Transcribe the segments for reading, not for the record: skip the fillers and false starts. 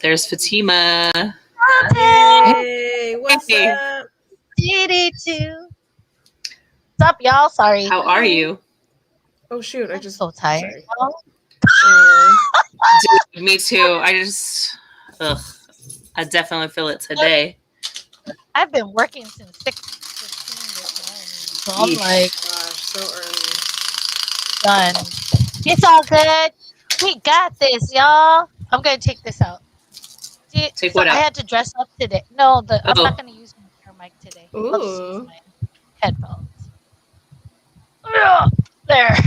There's Fatima. Hey, what's up? GD2. What's up, y'all? Sorry. How are you? Oh shoot, I I'm just so tired. Dude, me too. I definitely feel it today. I've been working since 6:15 this morning, so I'm like, gosh, so done. It's all good. We got this, y'all. I'm gonna take this out. See, Take so what I out? had to dress up today. No, I'm Oh. not gonna use my ear mic today. early. I'll just use Ooh. my headphones. There.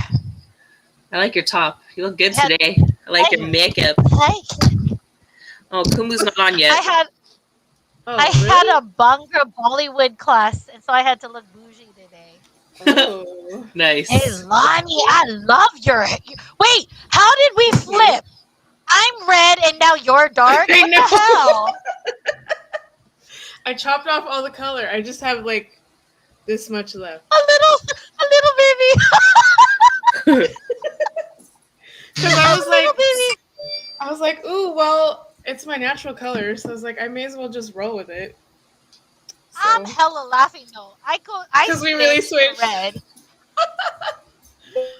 I like your top. You look good I had- today. I like your makeup. Hi. Oh, Kumu's not on yet. I had a Bhangra Bollywood class, and so I had to look bougie today. Ooh. Nice. Hey, Lonnie, I love your hair. Wait, how did we flip? I'm red and now you're dark? I What know. the hell? I chopped off all the color. I just have like this much left. A little baby. Because I was like, ooh, well, it's my natural color, so I was like, I may as well just roll with it. So. I'm hella laughing though. Because we really switched. Red.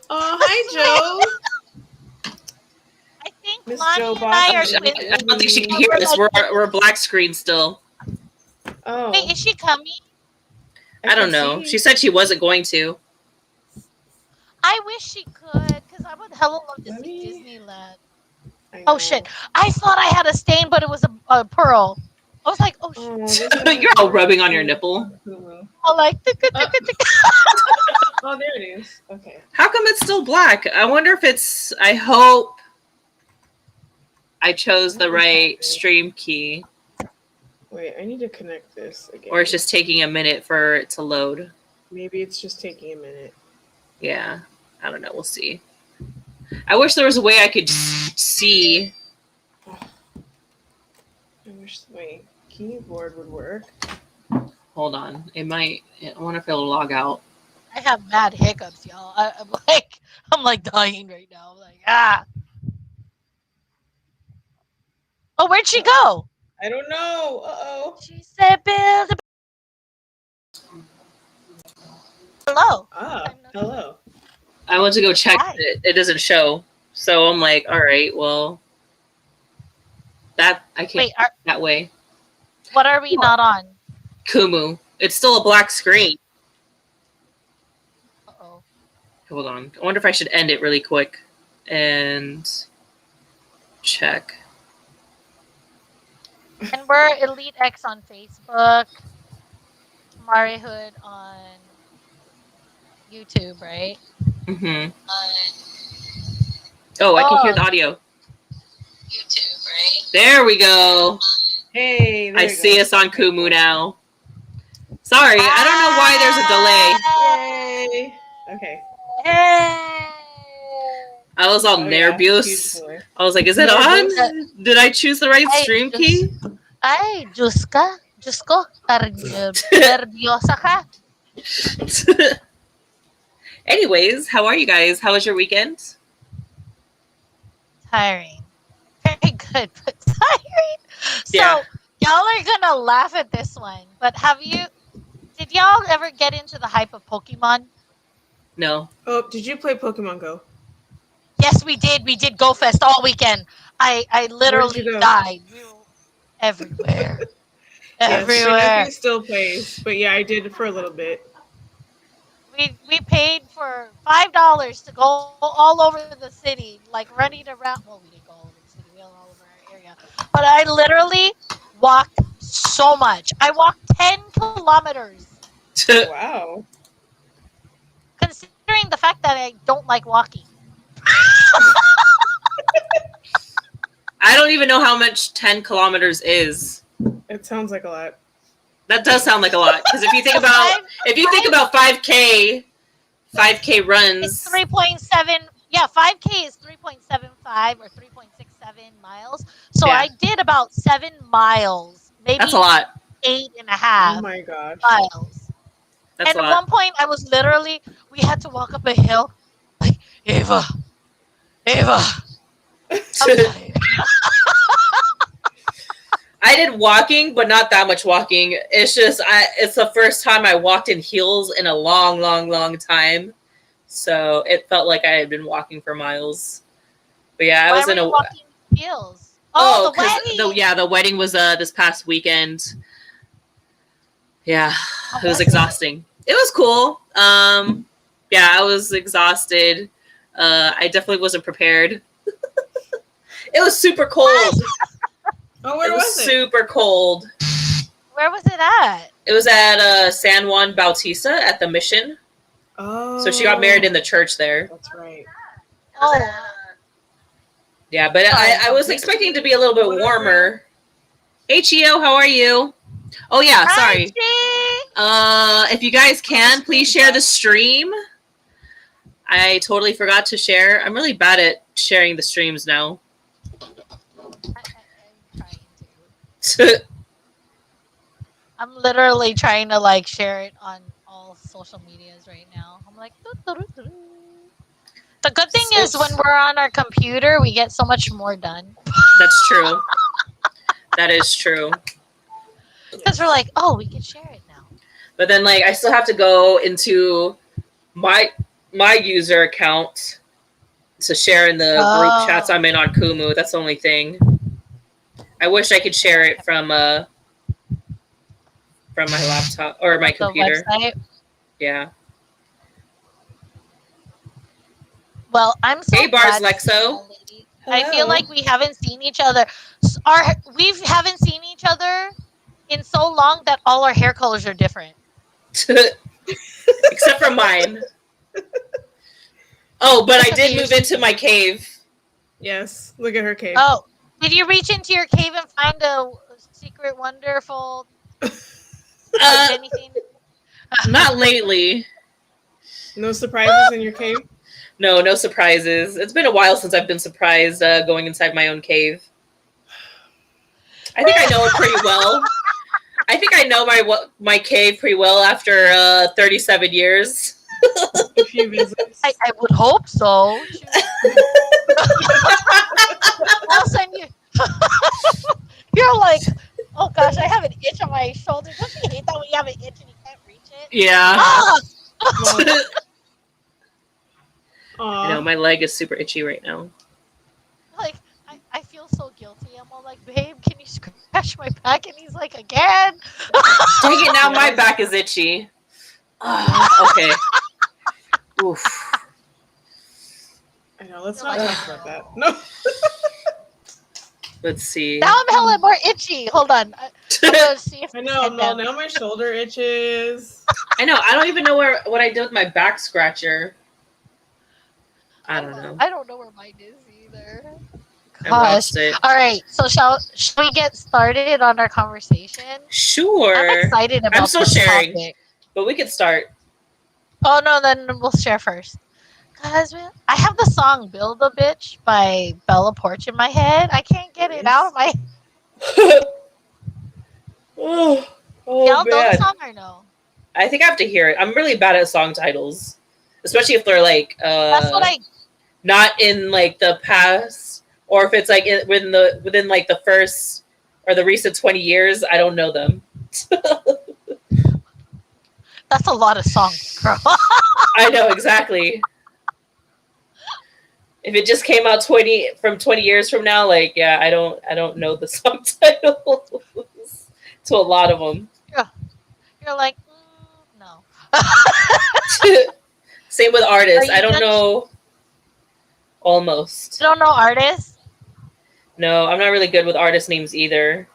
Oh, hi, Joe. I think Miss Lonnie Joe and I are I don't think she can hear us. We're black screen still. Oh. Wait, is she coming? I don't know. She said she wasn't going to. I wish she could, because I would hella love to see Disneyland. Oh shit! I thought I had a stain, but it was a pearl. I was like, oh shit. You're all rubbing on your nipple. I like. Oh, there it is. Okay. How come it's still black? I wonder if it's. I hope I chose the right stream key. Wait, I need to connect this again. Or it's just taking a minute for it to load. Maybe it's just taking a minute. Yeah. I don't know. We'll see. I wish there was a way I could see. I wish my keyboard would work. Hold on. It might. I wonder if it'll log out. I have mad hiccups, y'all. I'm like dying right now. I'm like, ah. Oh, where'd she go? I don't know. Uh-oh. She said, build a... Hello. Hello. I went to go check. It doesn't show. So I'm like, all right, well, that I can't that way. What are we not on? Kumu. It's still a black screen. Uh-oh. Hold on. I wonder if I should end it really quick and check. And we're Elite X on Facebook. Kumarehood on YouTube, right? Mm-hmm. Oh, I can hear the audio. YouTube, right? There we go. Hey, I see us on Kumu now. Sorry, I don't know why there's a delay. Yay. Okay. Hey. I was all nervous. I was like, is it on? Did I choose the right stream key? Ay, Diyos ko, nervyosa ka. Anyways, how are you guys? How was your weekend? Tiring. Very good, but tiring. So, y'all are gonna laugh at this one, but did y'all ever get into the hype of Pokemon? No. Oh, did you play Pokemon Go? Yes, we did. We did Go Fest all weekend. I literally died. We were everywhere. Everywhere. Yes, my nephew still plays, but yeah, I did for a little bit. We paid for $5 to go all over the city, like running around. Well, we didn't go all over the city. We went all over our area. But I literally walked so much. I walked 10 kilometers. Wow. Considering the fact that I don't like walking. I don't even know how much 10 kilometers is. It sounds like a lot. That does sound like a lot. Because if you think about 5K runs. It's 3.7. Yeah, 5K is 3.75 or 3.67 miles. So I did about 7 miles. Maybe that's a lot. 8.5. Oh my gosh. Miles. That's and at one point, I was literally, we had to walk up a hill. Like, Ava. I'm tired. did walking, but not that much walking. It's just it's the first time I walked in heels in a long, long, long time. So it felt like I had been walking for miles. But yeah, I was in a walking heels. Oh, the wedding. The wedding was this past weekend. Yeah, How it was exhausting. It was cool. Yeah, I was exhausted. I definitely wasn't prepared. It was super cold. Oh, where was it? Super cold. Where was it at? It was at San Juan Bautista at the Mission. Oh. So she got married in the church there. That's right. Oh. Yeah, but I was expecting to be a little bit warmer. Hey, Chio, how are you? Oh, yeah, sorry. If you guys can, please share the stream. I totally forgot to share. I'm really bad at sharing the streams now. I'm trying to. I'm literally trying to like share it on all social medias right now. I'm like, doo-doo-doo-doo. The good thing is when we're on our computer, we get so much more done. That's true. That is true. Because we're like, oh, we can share it now. But then, like, I still have to go into my user account to share in the group chats I'm in on Kumu. That's the only thing. I wish I could share it from my laptop or my computer. Website? Yeah. Well, I'm so Hey, Bars glad Lexo. I feel like we haven't seen each other. We haven't seen each other in so long that all our hair colors are different. Except for mine. Oh, but I did move into my cave. Yes, look at her cave. Oh, did you reach into your cave and find a secret, wonderful anything? Not lately. No surprises in your cave? No surprises. It's been a while since I've been surprised going inside my own cave. I think I know it pretty well. I think I know my cave pretty well after 37 years. A few visits. I would hope so. I'll send you. You're like, oh gosh, I have an itch on my shoulder. Don't you hate that when you have an itch and you can't reach it? Yeah. I know, my leg is super itchy right now. Like, I feel so guilty. I'm all like, babe, can you scratch my back? And he's like, again? Dang it, now my back is itchy. Okay. Oof. I know, let's not talk about that. No. Let's see. Now I'm hella more itchy. Hold on. I'm gonna see if I know, well, now my shoulder itches. I know, I don't even know what I did with my back scratcher. I don't know. I don't know where mine is either. I lost it. All right, so shall we get started on our conversation? Sure. I'm excited about I'm still this sharing, topic. but we could start. Oh no, then we'll share first. Guys, I have the song "Build a Bitch" by Bella Porch in my head. I can't get it out of my. Oh, Y'all know the song or no? I think I have to hear it. I'm really bad at song titles, especially if they're like That's what not in like the past, or if it's like within like the first or the recent 20 years. I don't know them. That's a lot of songs, girl. I know exactly. If it just came out 20 years from now, like yeah, I don't know the song titles to a lot of them. You're like, no. Same with artists. I don't know. Almost. You don't know artists? No, I'm not really good with artist names either.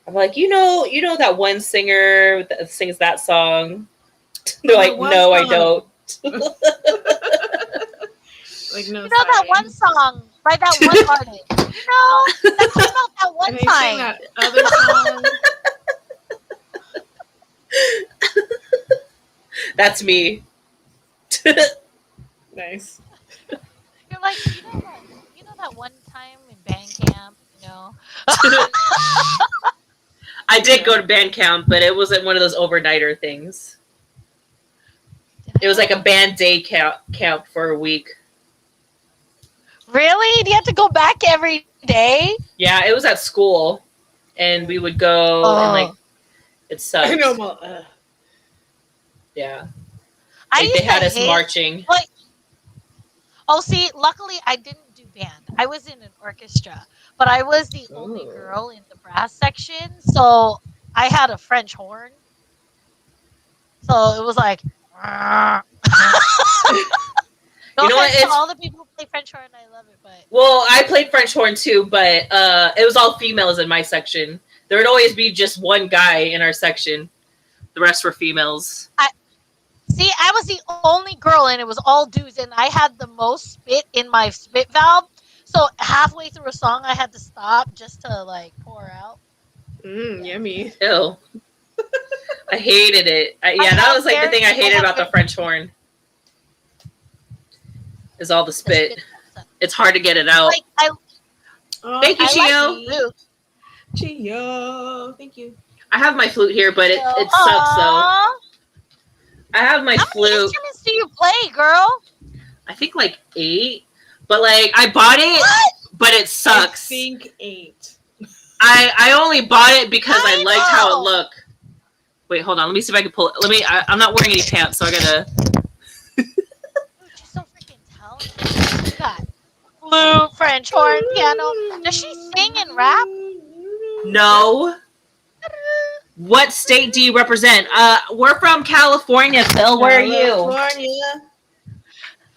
I'm like, you know that one singer that sings that song. They're like, no, I don't. Like, no, you know that one song by that one artist. You know that came out that one and time. That other song. That's me. Nice. You're like, you know that one time in band camp, you know. I did go to band camp, but it wasn't one of those overnighter things. It was like a band day camp for a week. Really? Do you have to go back every day? Yeah, it was at school, and we would go and like it sucked. I know. Yeah, I like used they had to us hate, marching. like, see, luckily I didn't do band. I was in an orchestra, but I was the only girl in the brass section, so I had a French horn. So it was like, no You know what? offense to all the people who play French horn, I love it, but Well, I played French horn too, but it was all females in my section. There would always be just one guy in our section. The rest were females. I was the only girl, and it was all dudes, and I had the most spit in my spit valve. So halfway through a song, I had to stop just to like pour out. Yummy. Ew. I hated it. That was like the thing I hated about the French horn. Is all the spit. It's hard to get it out. Thank you, Chio. Chio, thank you. I have my flute here, but it sucks though. I have my flute. How many instruments do you play, girl? I think like 8, but like I bought it, but it sucks. I think 8. I only bought it because I liked how it looked. Wait, hold on. Let me see if I can pull it. I'm not wearing any pants, so I gotta. Dude, she's so freaking talented. Got flute, French horn, piano. Does she sing and rap? No. What state do you represent? We're from California, Phil. Where are you? California.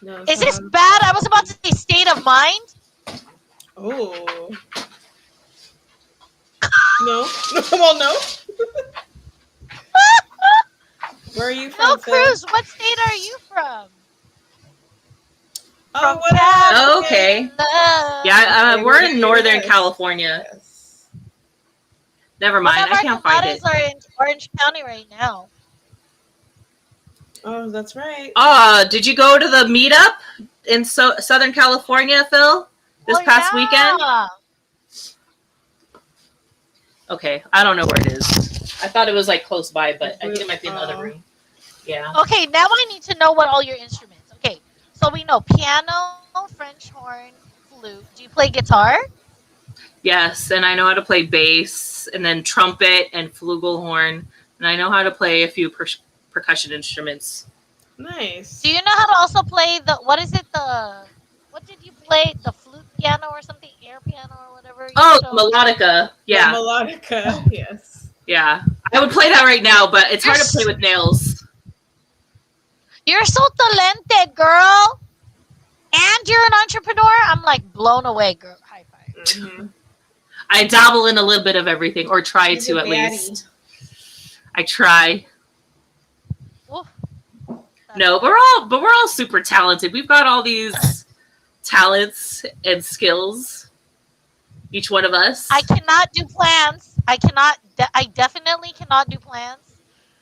No, is this bad? I was about to say state of mind. Oh. No. Well, no. Where are you from, Phil Cruz, what state are you from? Oh, okay. Yeah, we're in Northern California. Yes. Never mind. I can't find it. Are in Orange County right now. Oh, that's right. Did you go to the meetup in Southern California, Phil? This past weekend? Okay, I don't know where it is. I thought it was like close by, but I think it might be in the other room. Yeah. Okay, now I need to know what all your instruments. Okay, so we know piano, French horn, flute. Do you play guitar? Yes, and I know how to play bass, and then trumpet and flugelhorn, and I know how to play a few percussion instruments. Nice. Do you know how to also play what did you play? The flute piano or something? Air piano or whatever? Melodica. Yeah. Melodica, yes. Yeah. I would play that right now, but it's hard to play with nails. You're so talented, girl. And you're an entrepreneur? I'm like blown away, girl. High five. Mm-hmm. I dabble in a little bit of everything, or try to at least. I try. Oof. No, but we're all super talented. We've got all these talents and skills. Each one of us. I cannot do plans. I definitely cannot do plans.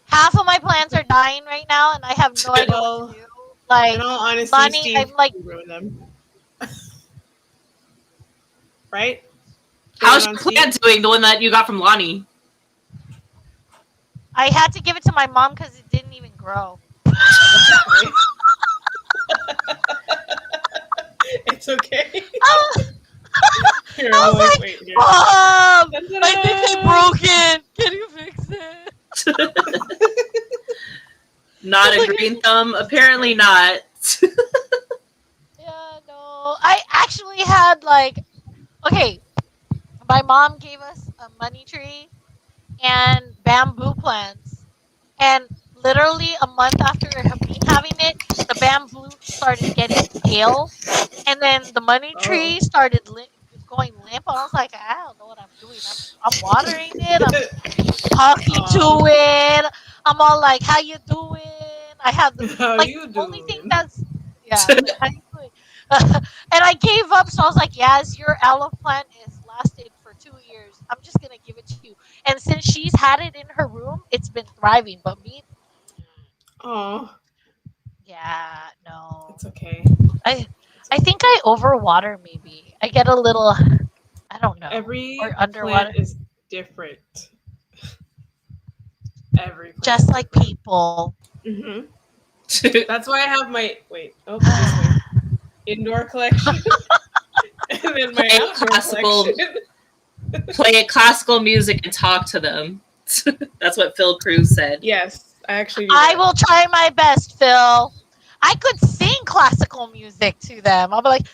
Half of my plans are dying right now, and I have no idea what to do. Like, in all honesty, Lonnie, Steve, I'm like, ruin them. Right? How's your plant doing? The one that you got from Lonnie? I had to give it to my mom because it didn't even grow. It's okay. Here, I was like, wait, Mom, my thing is broken. Can you fix it? Not a green thumb. Apparently not. Yeah, no. I actually had okay, my mom gave us a money tree and bamboo plants. And literally a month after me having it, the bamboo started getting pale. And then the money tree started going limp. I was like, I don't know what I'm doing. I'm watering it. I'm talking to it. I'm all like, how you doing? I have the only thing that's how you doing? And I gave up, so I was like, yes, your aloe plant is lasted for 2 years. I'm just gonna give it to you. And since she's had it in her room, it's been thriving. But me, yeah, no, it's okay. I think I overwater. Maybe I get a little. I don't know. Every underwater plant is different. Every plant just like people. Mm-hmm. That's why I have my this way. Indoor collection. And in my play outdoor classical, collection. play classical music and talk to them. That's what Phil Cruz said. Yes, I actually do I that. will try my best, Phil. I could sing classical music to them. I'll be like,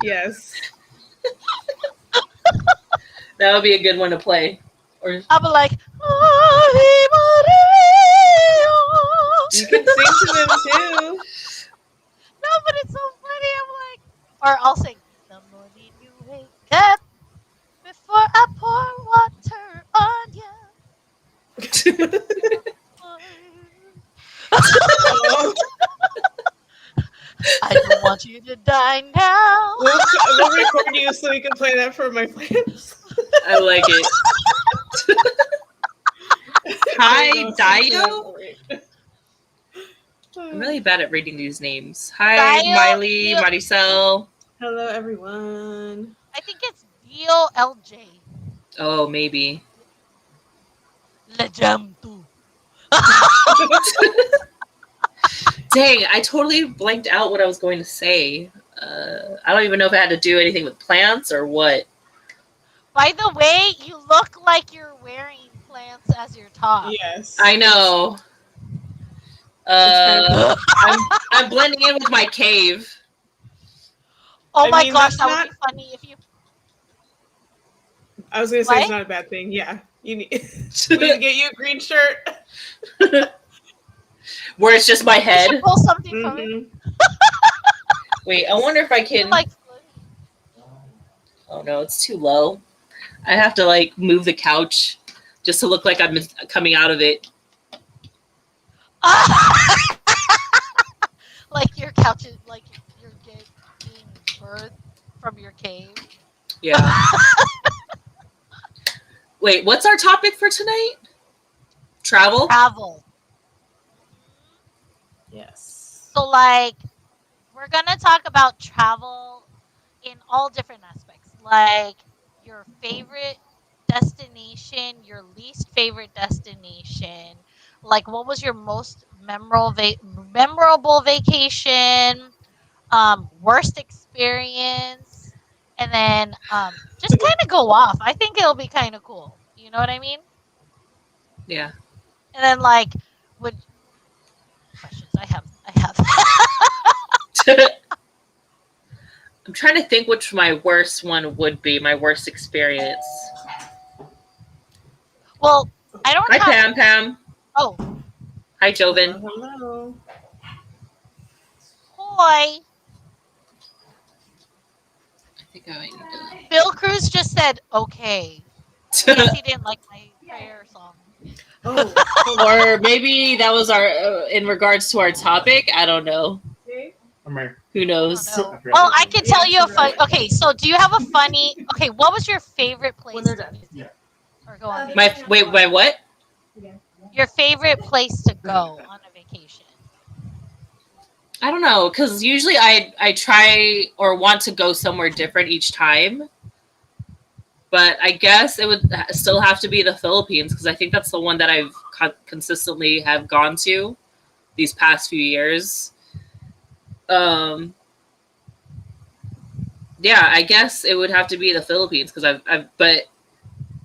Yes. That would be a good one to play. Or I'll be like, You can sing to them too. no, but it's so funny. I'm like, or I'll sing, the morning you wake up before I pour water on you. Oh, I don't want you to die now. we'll record you so we can play that for my plants. I like it. Hi, Dio. I'm really bad at reading these names. Hi, Dio, Miley, Dio. Maricel. Hello, everyone. I think it's Dio LJ. Oh, maybe. Legend. Dang, I totally blanked out what I was going to say. I don't even know if it had to do anything with plants or what. By the way, you look like you're wearing plants as your top. Yes. I know. I'm blending in with my cave. Oh I my mean, gosh, that's that not- would be funny if you. I was gonna say What? it's not a bad thing. Yeah, we need to get you a green shirt. Where it's just my You head. should pull something from it. Mhm. Wait, I wonder if I You can. like. Oh no, it's too low. I have to like move the couch just to look like I'm coming out of it. Like your couch is like you're being birthed from your cave. Yeah. Wait, what's our topic for tonight? Travel? Travel. Yes. So like we're gonna talk about travel in all different aspects. Like your favorite destination, your least favorite destination. Like what was your most memorable vacation? Worst experience, and then just kind of go off. I think it'll be kind of cool. You know what I mean? Yeah. And then like, would questions? I have. I'm trying to think which my worst one would be, my worst experience. Well, I don't Hi, have. Pam. Oh, Hi, Joven. Hello. boy. I think I might need Bill Cruz just said okay. I guess he didn't like my prayer song. Oh, Or maybe that was our in regards to our topic. I don't know. I'm right. Who knows? Oh, no. Well, I can tell you a fun. Okay, so do you have a funny? Okay, what was your favorite place to visit? Yeah. Or go on My vacation? my what? Your favorite place to go on a vacation? I don't know, because usually I try or want to go somewhere different each time. But I guess it would still have to be the Philippines because I think that's the one that I've consistently have gone to these past few years. Yeah, I guess it would have to be the Philippines because but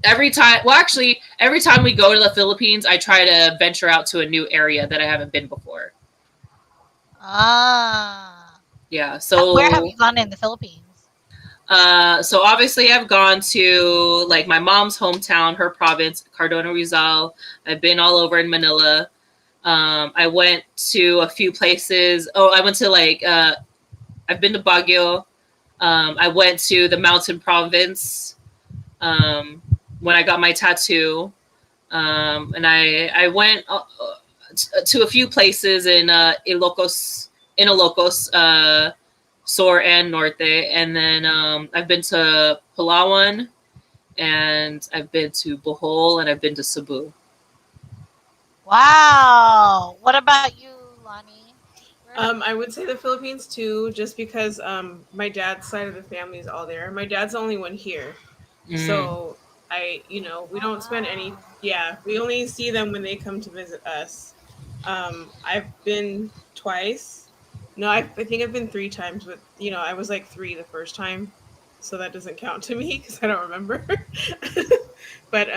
every time we go to the Philippines, I try to venture out to a new area that I haven't been before. Ah. Yeah. So where have you gone in the Philippines? So obviously I've gone to like my mom's hometown, her province, Cardona, Rizal. I've been all over in Manila. I went to a few places. Oh, I went to I've been to Baguio. I went to the mountain province when I got my tattoo. And I went to a few places in Ilocos, Sur and Norte, and then I've been to Palawan, and I've been to Bohol, and I've been to Cebu. Wow. What about you, Lonnie? I would say the Philippines too, just because my dad's side of the family is all there. My dad's the only one here, so we don't spend any. Yeah, we only see them when they come to visit us. I've been twice, No, I think I've been 3 times, but I was like 3 the first time, so that doesn't count to me because I don't remember. But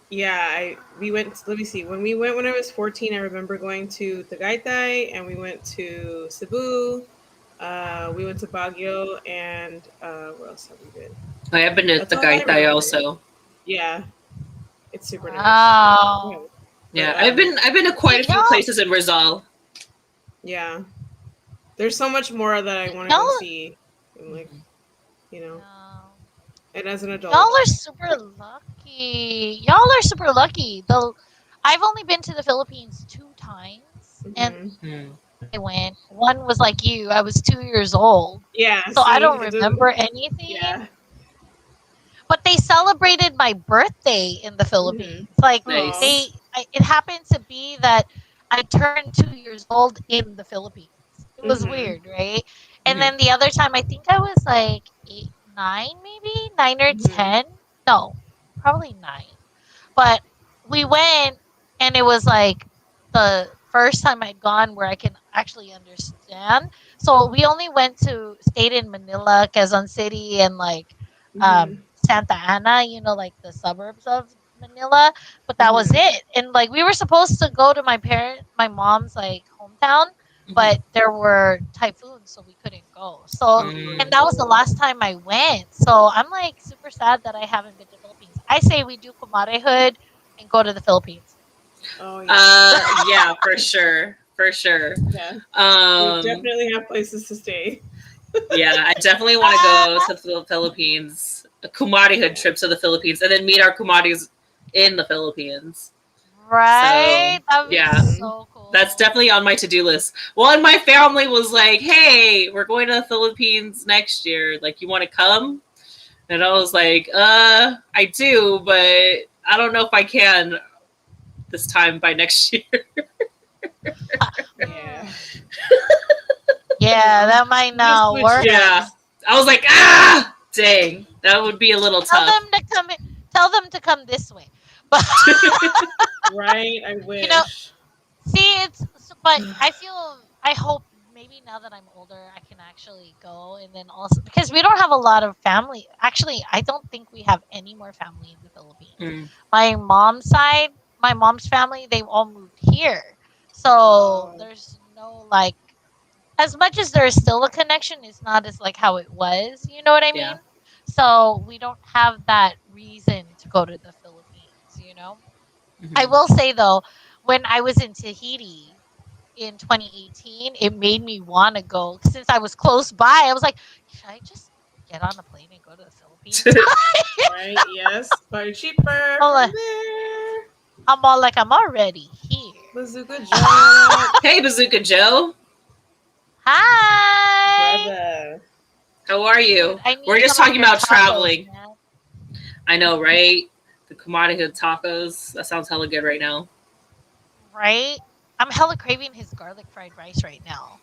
yeah, I we went. Let me see. When we went when I was 14, I remember going to Tagaytay, and we went to Cebu. We went to Baguio, and where else have we been? I have been to That's all I Tagaytay remember. also. Yeah, it's super nice. Yeah. Wow. Yeah, But I've been to quite See, a few places in Rizal. yeah, there's so much more that I want to go y'all, see, and like Mhm. you know, yeah. and as an Y'all adult. are super lucky. Y'all are super lucky. Though I've only been to the Philippines 2 times, and Hmm. Mm. I went. One was like you. I was 2 years old, Yeah, so I see, don't it remember doesn't. anything. Yeah. But they celebrated my birthday in the Hmm. Philippines. Like Oh. Nice. it happened to be that I turned 2 years old in the Philippines. It was Hmm. weird, right? And Hmm. then the other time, I think I was like 8, 9, maybe 9 or 10. Hmm. No, probably 9. But we went, and it was like the first time I'd gone where I can actually understand. So we only stayed in Manila, Quezon City, and like Hmm. Santa Ana, like the suburbs of Manila. But that was Hmm. it. And like we were supposed to go to my mom's like hometown, Hmm. but there were typhoons, so we couldn't go. So and Mm. that was the Oh. last time I went. So I'm like super sad that I haven't been to the Philippines. I say we do Kumarehood and go to the Philippines. Oh yeah. Yeah, for sure, for sure. Yeah. We Um, definitely have places to stay. yeah, I definitely want to go Ah, to the Philippines, a Kumari Hood Yeah. trip to the Philippines, and then meet our Kumaris in the Philippines. So right? That'd be yeah, Hmm. so that's cool. definitely on my to-do list. Well, and my family was like, "Hey, we're going to the Philippines next year. Like, you want to come?" And I was like, I do, but I don't know if I can this time by next year." Yeah. Hmm. Yeah, that might Just not switch work. Yeah, dates. I was like, dang, that would be a little Tell tough. them to come. Tell them to come this way. But Right. I you know, wish. see, but I hope maybe now that I'm older, I can actually go. And then also, because we don't have a lot of family. Actually, I don't think we have any more family in the Philippines. Mm, My mom's side, my mom's family, they all moved here. So Oh. there's no like, as much as there's still a connection, it's not as like how it was. You know what I yeah. mean? So we don't have that reason to go to the Philippines. I Hmm. will say though, when I was in Tahiti in 2018, it made me want to go since I was close by. I was like, should I just get on a plane and go to the Philippines? Right. Yes. Probably cheaper I'm from like, there. I'm already here. Bazooka Joe, what up, Hey, Bazooka Joe, Hi, brother? how are dude. you? I need We're just some of talking your about tacos, traveling. man. I know, right? The Kumari Hood tacos. That sounds hella good right now. Right? I'm hella craving his garlic fried rice right now.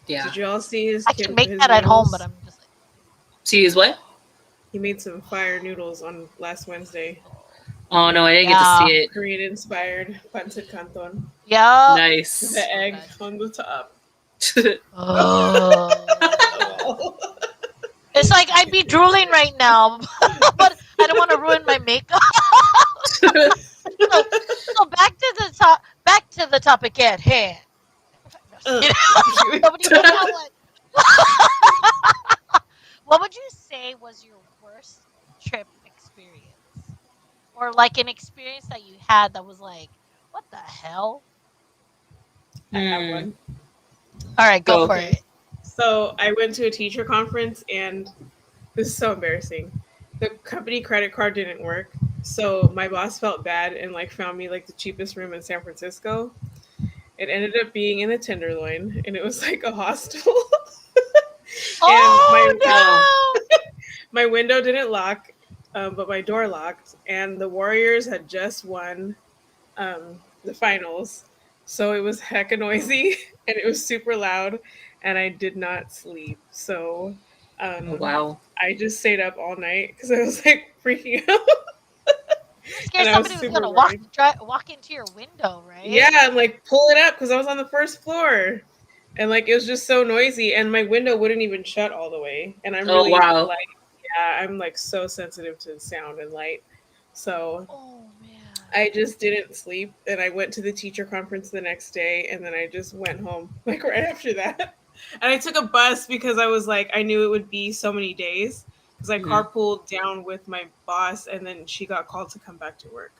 Yeah. Did you all see I can make his that at home, but noodles? I'm just like, Cheese, what? He made some fire noodles on last Wednesday. oh, Oh no, I didn't get to yeah, see it. Korean inspired pancit canton yeah. with Nice. the So egg good. on the top. Oh. It's like I'd be drooling right now, but I don't want to ruin my makeup. So, so back to the topic at hand. No, just kidding. Nobody knows how much. What would you say was your worst trip experience? Or like an experience that you had that was like, what the hell? I have Hmm. one. All right, go Go. for Okay. it. So I went to a teacher conference, and this is so embarrassing. The company credit card didn't work. So my boss felt bad and like found me like the cheapest room in San Francisco. It ended up being in the Tenderloin, and it was like a hostel. And Oh. Oh my window didn't lock, but my door locked, and the Warriors had just won the finals. So it was hecka noisy and it was super loud, and I did not sleep. So Oh um, wow. I just stayed up all night because I was like freaking out no! You were scared and I was somebody was super gonna worried. walk into your window, Yeah, right? I'm like, pull it up because I was on the first floor. and like it was just so noisy, and my window wouldn't even shut all the way. And I'm Oh really wow. like, yeah, I'm like so sensitive to sound and light. So Oh man. I just didn't sleep, and I went to the teacher conference the next day, and then I just went home like right after that. And I took a bus because I was like, I knew it would be so many days because I Mhm. carpooled down with my boss, and then she got called to come back to work.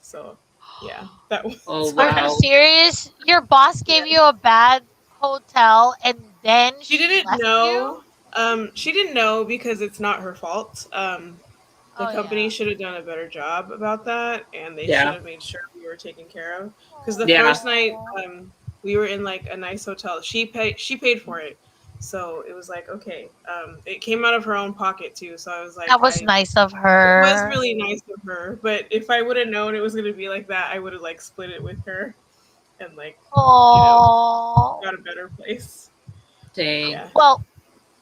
So yeah, that was Oh Are you wow. serious? Your boss gave yeah. you a bad hotel and then She she didn't left you? know. She didn't know because it's not her fault. The Oh company yeah. should have done a better job about that, and they should Yeah. have made sure we were taken care of. Because the Yeah. first night, Oh, we were in like a nice hotel. She paid for it, so it was like okay. It came out of her own pocket too, so I was like, that was I. nice of It was her. really nice of her, but if I would have known it was gonna be like that, I would have like split it with her, and like, you know, Oh. got a better place. Dang. Yeah, Well,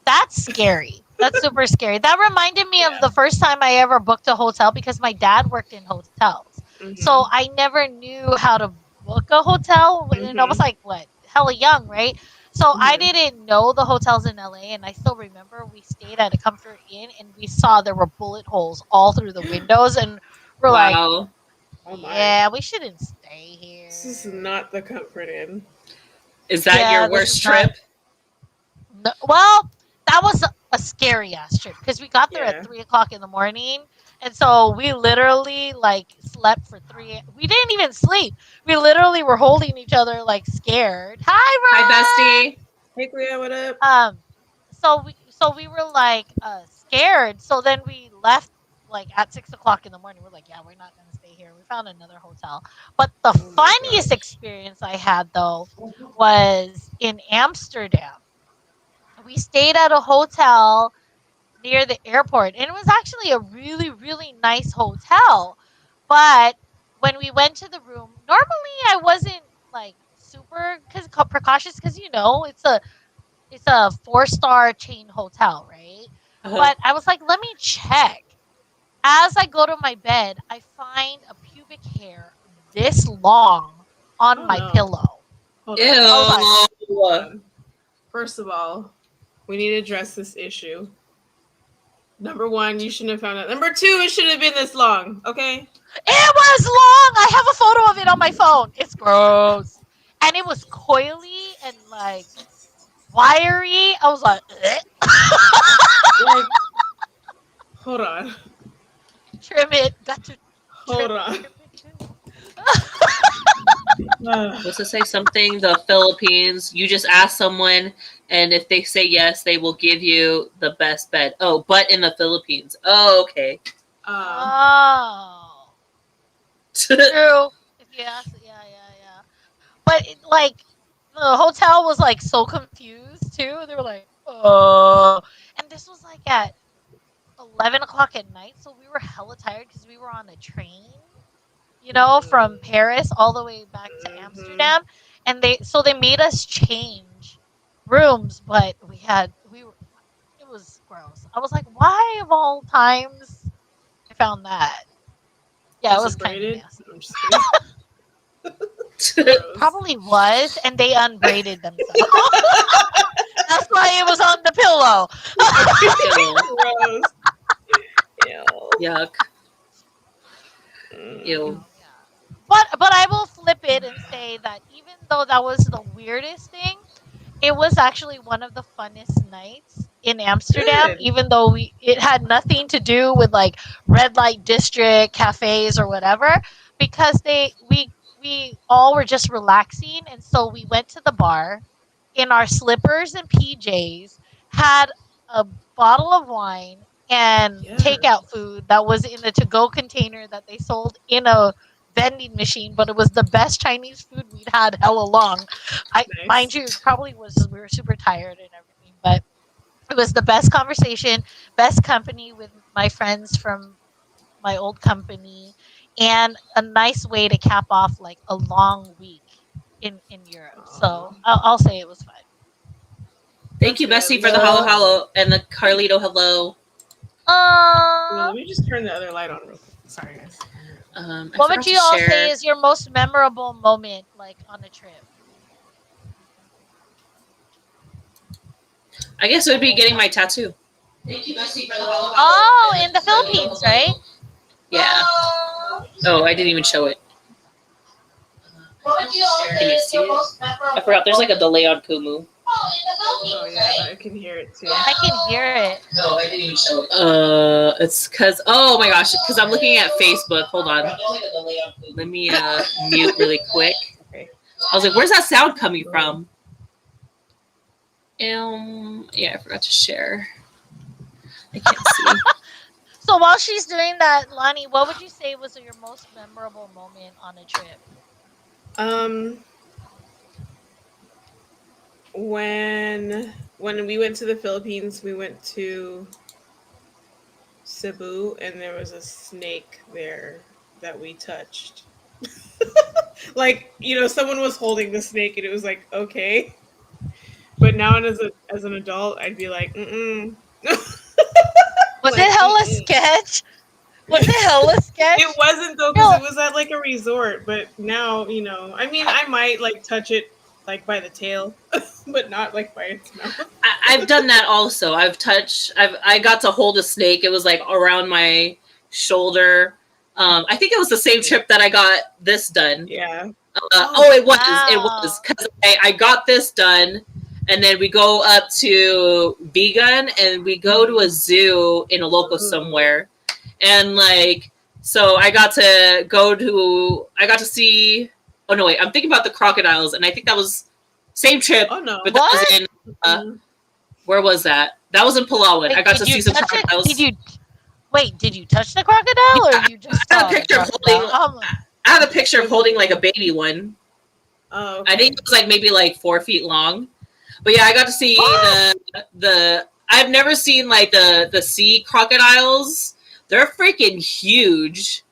that's scary. That's super scary. That reminded me of yeah. the first time I ever booked a hotel because my dad worked in hotels. So Mhm. I never knew how to book a hotel. And I was Mhm. like, what, hella young, right? So I Mhm. didn't know the hotels in LA. And I still remember we stayed at a Comfort Inn and we saw there were bullet holes all through the windows. And we're like, Wow. Oh my. yeah, we shouldn't stay This is here. not the comfort in. Is that your Yeah, this is worst not. trip? No, well, that was a scary ass trip because we got there at Yeah. 3 o'clock in the morning, and so we literally like slept for three. We didn't even sleep. We literally were holding each other like scared. Hi, Hi, bestie. Hey Clea, what up? Ron. So we were like scared. So then we left like at 6 o'clock in the morning. We're like, yeah, we're not gonna stay here. We found another hotel. But the Oh my funniest gosh. experience I had though was in Amsterdam. We stayed at a hotel near the airport, and it was actually a really, really nice hotel. But when we went to the room, normally I wasn't like super precautious because it's a 4-star chain hotel, right? Uh-huh. But I was like, let me check. As I go to my bed, I find a pubic hair this long on Oh my no. pillow. Hold on. I was like, Hold on. First of all, we need to address this issue. Number one, you shouldn't have found it. Number two, it shouldn't have been this long. Okay. it was long. I have a photo of it on my phone. It's gross. And it was coily and like wiry. I was like, Like, hold on. trim it. Got to Hold on. trim it too. What's to say something? The Philippines. You just ask someone, and if they say yes, they will give you the best bed. Oh, but in the Philippines. Oh, okay. Oh, true. If you ask, yeah, yeah, yeah. But like the hotel was like so confused too. They were like, oh, and this was like at 11 o'clock at night, so we were hella tired because we were on a train, from Mhm. Paris all the way back to Mhm. Amsterdam, and they made us change rooms, but we were it was gross. I was like, why of all times I found that? Yeah, it Was was it kind of braided? nasty. I'm just kidding. It Gross. probably was, and they unbraided themselves. That's why it was on the pillow. Ew. Gross. Ew. Yuck. Mm. Ew. Oh yeah. But I will flip it and say that even though that was the weirdest thing, it was actually one of the funnest nights in Amsterdam, Good. even though it had nothing to do with like red light district cafes or whatever, because we all were just relaxing, and so we went to the bar in our slippers and PJs, had a bottle of wine and Yeah. takeout food that was in a to-go container that they sold in a vending machine, but it was the best Chinese food we'd had hella long. I mind Nice. you, probably was we were super tired and everything, but it was the best conversation, best company with my friends from my old company, and a nice way to cap off like a long week in Europe. Aw. So I'll say it was fun. Thank That's you, good. At bestie, for least the you had hello, Uh, fun. hello, and the Carlito hello. Well, uh, let me just turn the other light on real quick. Sorry, guys. I what would forgot to you all say share. is your most memorable moment, like on a trip? I guess it would be getting my tattoo. Oh, in the Philippines, right? Yeah. Oh, I didn't even show it. Can you see it? I forgot. There's like a delay on Kumu. Oh yeah, I can hear it too. I can hear it. No, I didn't even show it. It's because oh my gosh, because I'm looking at Facebook. Hold on. Let me mute really quick. Okay. I was like, where's that sound coming from? Yeah, I forgot to share. I can't see. So while she's doing that, Lonnie, what would you say was your most memorable moment on a trip? When we went to the Philippines, we went to Cebu, and there was a snake there that we touched. Like, someone was holding the snake, and it was like, okay. But now, as an adult, I'd be like, mm-mm. Was it hella sketch? Was it hella sketch? It wasn't though, because it was at like a resort. But now, I mean, I might like touch it like by the tail, but not like by its mouth. I've done that also. I got to hold a snake. It was like around my shoulder. I think it was the same trip that I got this done. Yeah. It was because I got this done, and then we go up to Bigan, and we go to a zoo in a local somewhere, and like so I got to see. Oh no, wait! I'm thinking about the crocodiles, and I think that was same trip. Oh no! But that was in where was that? That was in Palawan. Wait, I got to see some crocodiles. Did you touch the crocodile, or you just I saw have a picture of holding. I have a picture of holding like a baby one. Oh, okay. I think it was like maybe like 4 feet long. But yeah, I got to see the. I've never seen like the sea crocodiles. They're freaking huge,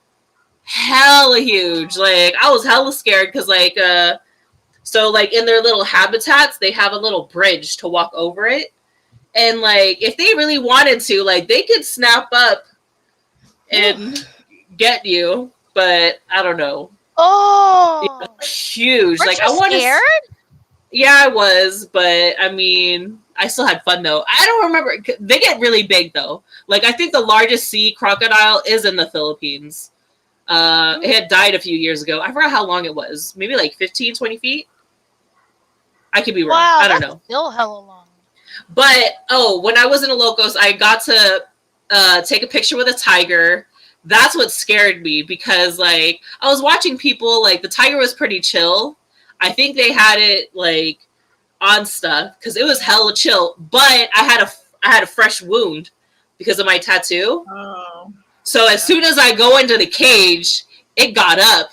hella huge. Like I was hella scared because like so like in their little habitats they have a little bridge to walk over it, and like if they really wanted to, like they could snap up and get you. But I don't know. Oh, huge! Weren't like you I want scared? Yeah, I was, but I mean, I still had fun though. I don't remember. They get really big though. Like I think the largest sea crocodile is in the Philippines. It had died a few years ago. I forgot how long it was. Maybe like 15, 20 feet. I could be wrong. Wow, I don't that's know. still hella long. But when I was in Ilocos, I got to take a picture with a tiger. That's what scared me because like I was watching people, like the tiger was pretty chill. I think they had it like on stuff because it was hella chill, but I had a fresh wound because of my tattoo. Oh. So as soon as I go into the cage, it got up,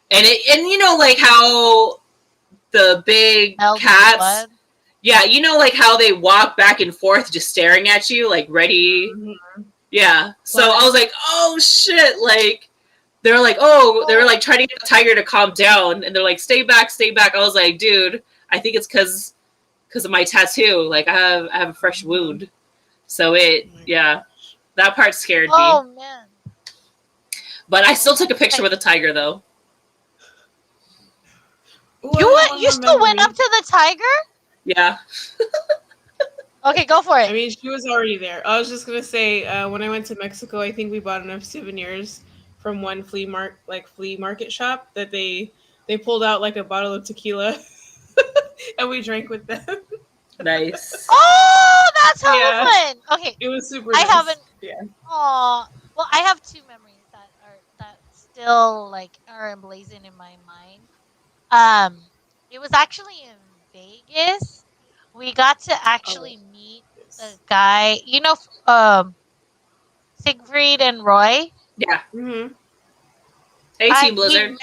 and you know like how the big cats, yeah, you know like how they walk back and forth just staring at you like ready. Mm-hmm. Yeah. So I was like, oh shit, like they were like trying to get the tiger to calm down, and they're like, stay back, stay back. I was like, dude, I think it's because of my tattoo. Like I have a fresh wound. So that part scared me. Oh man. But I still took a picture with a tiger though. You still went up to the tiger? Yeah. Okay, go for it. I mean, she was already there. I was just gonna say, when I went to Mexico, I think we bought enough souvenirs from one flea market shop that they pulled out like a bottle of tequila, and we drank with them. Nice. Oh, that's hella fun. Okay, it was super. I nice. haven't. Yeah. Oh, well, I have two memories that still like are emblazoned in my mind. It was actually in Vegas. We got to actually meet the guy, Siegfried and Roy. Yeah. Mm-hmm. Hey, Team Blizzard.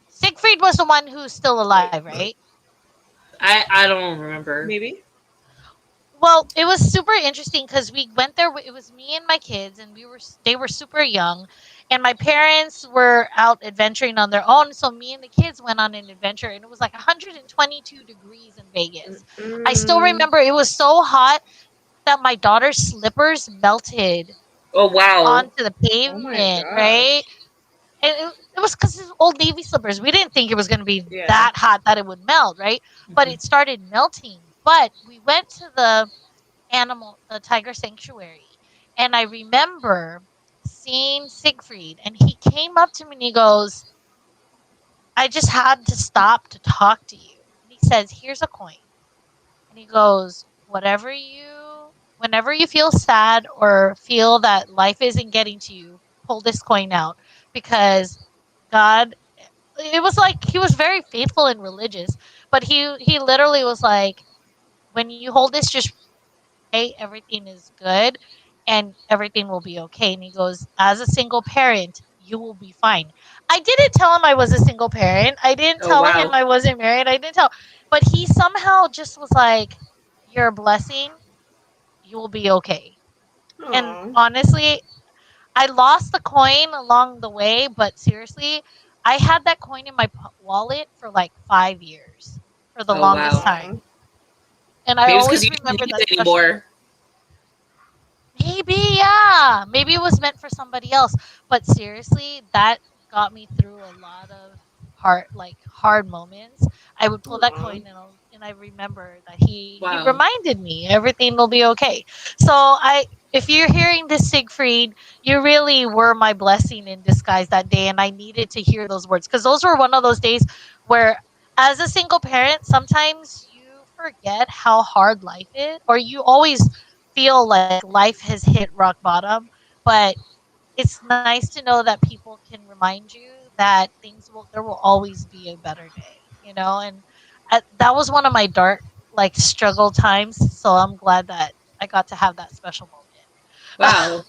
Siegfried was the one who's still alive, right? I don't remember. Maybe. Well, it was super interesting because we went there. It was me and my kids, and they were super young, and my parents were out adventuring on their own. So me and the kids went on an adventure, and it was like 122 degrees in Vegas. I still remember it was so hot that my daughter's slippers melted. Oh wow! Onto the pavement, right? And it was because it's old Navy slippers. We didn't think it was going to be that hot that it would melt, right? But it started melting. But we went to the tiger sanctuary. And I remember seeing Siegfried, and he came up to me and he goes, I just had to stop to talk to you. And he says, here's a coin. And he goes, whenever you feel sad or feel that life isn't getting to you, pull this coin out because God, it was like he was very faithful and religious, but he literally was like, when you hold this, just pray everything is good and everything will be okay. And he goes, as a single parent, you will be fine. I didn't tell him I was a single parent. I didn't Oh, tell him wow. I wasn't married. I didn't tell, but he somehow just was like, you're a blessing. You will be okay. And Oh. honestly, I lost the coin along the way, but seriously, I had that coin in my wallet for like 5 years for the Oh, longest wow. time. Oh. And I Maybe it's because always you didn't remember need that it special anymore. moment. Maybe, yeah. Maybe it was meant for somebody else. But seriously, that got me through a lot of hard moments. I would pull that Oh. coin and I remember that he Wow. reminded me everything will be okay. So if you're hearing this, Siegfried, you really were my blessing in disguise that day, and I needed to hear those words because those were one of those days where, as a single parent, sometimes you forget how hard life is, or you always feel like life has hit rock bottom, but it's nice to know that people can remind you that there will always be a better day, and that was one of my dark, like, struggle times. So I'm glad that I got to have that special moment. Wow.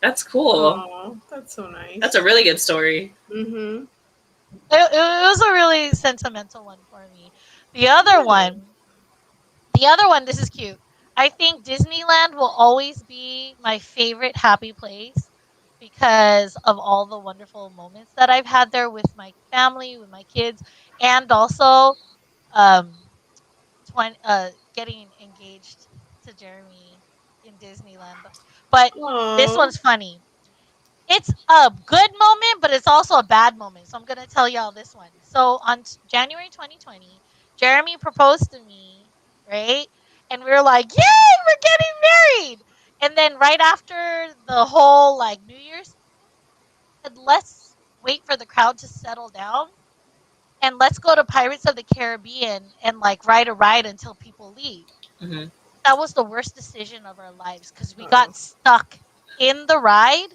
That's cool. Oh, that's so That's a nice. really good story. Mm-hmm. It was a really sentimental one for me. The other Yeah. one, the other one, this is cute. I think Disneyland will always be my favorite happy place because of all the wonderful moments that I've had there with my family, with my kids, and also um, getting engaged to Jeremy in Disneyland. But this Oh. one's funny. It's a good moment, but it's also a bad moment. So I'm gonna tell y'all this one. So on January 2020, Jeremy proposed to me, right? And we were like, "Yay, we're getting married!" And then right after the whole like New Year's, said, let's wait for the crowd to settle down and let's go to Pirates of the Caribbean and like ride a ride until people leave. Hmm. That was the worst decision of our lives because we Oh. got stuck in the ride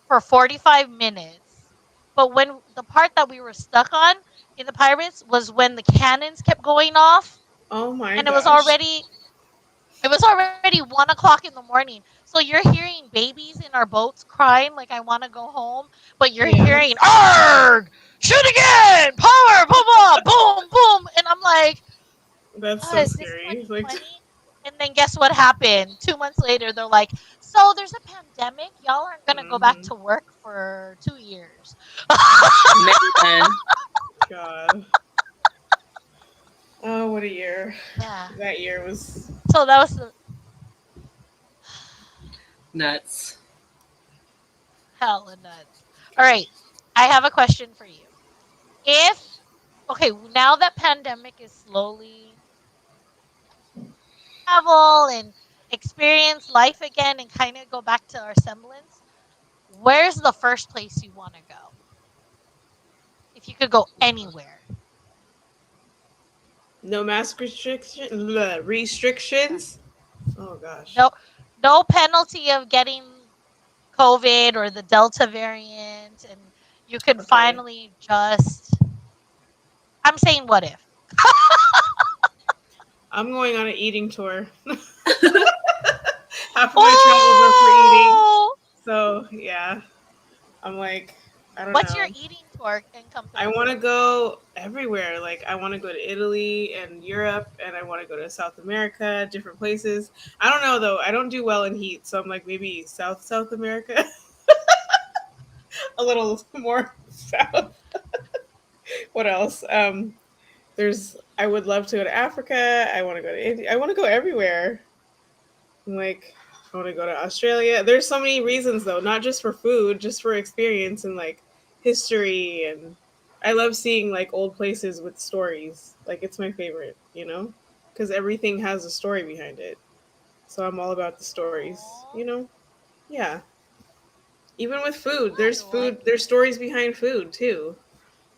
for 45 minutes. But when the part that we were stuck on in the Pirates was when the cannons kept going off, Oh my and gosh. it was already 1 o'clock in the morning. So you're hearing babies in our boats crying like I want to go home, but you're hearing Yes. "Arg! Shoot again! Power! Boom! Boom! Boom! Boom!" And I'm like, That's so is this scary. Like, 2020? And then guess what happened? 2 months later, they're like, so there's a pandemic. Y'all aren't going to go back mm-hmm. to work for 2 years. Man, God. Oh, what a year. Yeah. That year was. So that was the nuts. hella nuts. All right. I have a question for you. If, okay, now that pandemic is slowly travel and experience life again and kind of go back to our semblance, where's the first place you want to go? If you could go anywhere. No mask restrictions. Oh gosh. No, no penalty of getting COVID or the Delta variant, and you can Okay. finally just. I'm saying, what if? I'm going on an eating tour. Half of my travels are for eating. Oh, So yeah, I'm like, I don't what's your know. eating tour I encompass? want to go everywhere. Like I want to go to Italy and Europe, and I want to go to South America, different places. I don't know though. I don't do well in heat, so I'm like maybe South America, a little more south. What else? There's. I would love to go to Africa. I want to go to India. I want to go everywhere. I'm like, I want to go to Australia. There's so many reasons though, not just for food, just for experience and like history, and I love seeing like old places with stories. Like it's my favorite, because everything has a story behind it. So I'm all about the stories, Aw, you know? Yeah. Even with food, I like there's it. stories behind food too.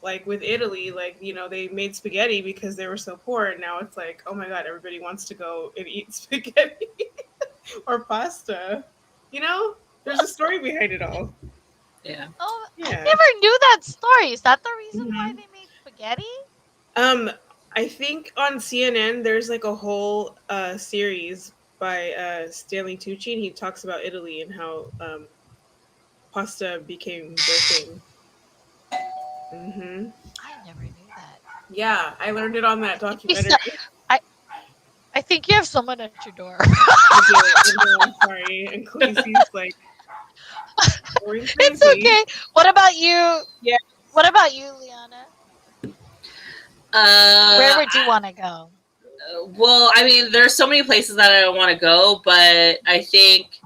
Like with Italy, like, they made spaghetti because they were so poor, and now it's like, oh my god, everybody wants to go and eat spaghetti or pasta. You know? There's a story behind it all. Yeah. Oh, I Yeah. never knew that story. Is that the reason why hmm they made spaghetti? Um, I think on CNN there's like a whole series by Stanley Tucci, and he talks about Italy and how pasta became their thing. hmm I never knew that. Yeah, I learned it on that I think you said, documentary. I I think you have someone at your door. I do. I know. I'm sorry. And Khaleesi's like going It's crazy. okay. What about you? Yeah. What about you, Liana? Where would you want to go? Well, I mean, there's so many places that I don't want to go, but I think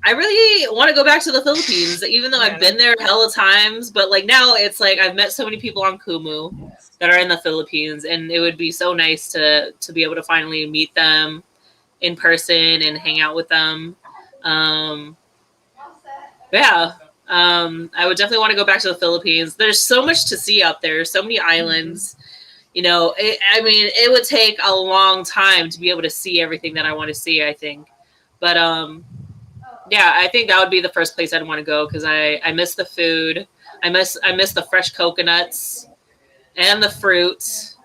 I really want to go back to the Philippines, even though I've Yeah. been there hella times. But like now, it's like I've met so many people on Kumu that are in the Philippines, and it would be so nice to be able to finally meet them in person and hang out with them. Um, yeah, I would definitely want to go back to the Philippines. There's so much to see out there, so many hmm islands. I mean, it would take a long time to be able to see everything that I want to see, I think. But yeah, I think that would be the first place I'd want to go because I miss the food. I miss the fresh coconuts and the fruit.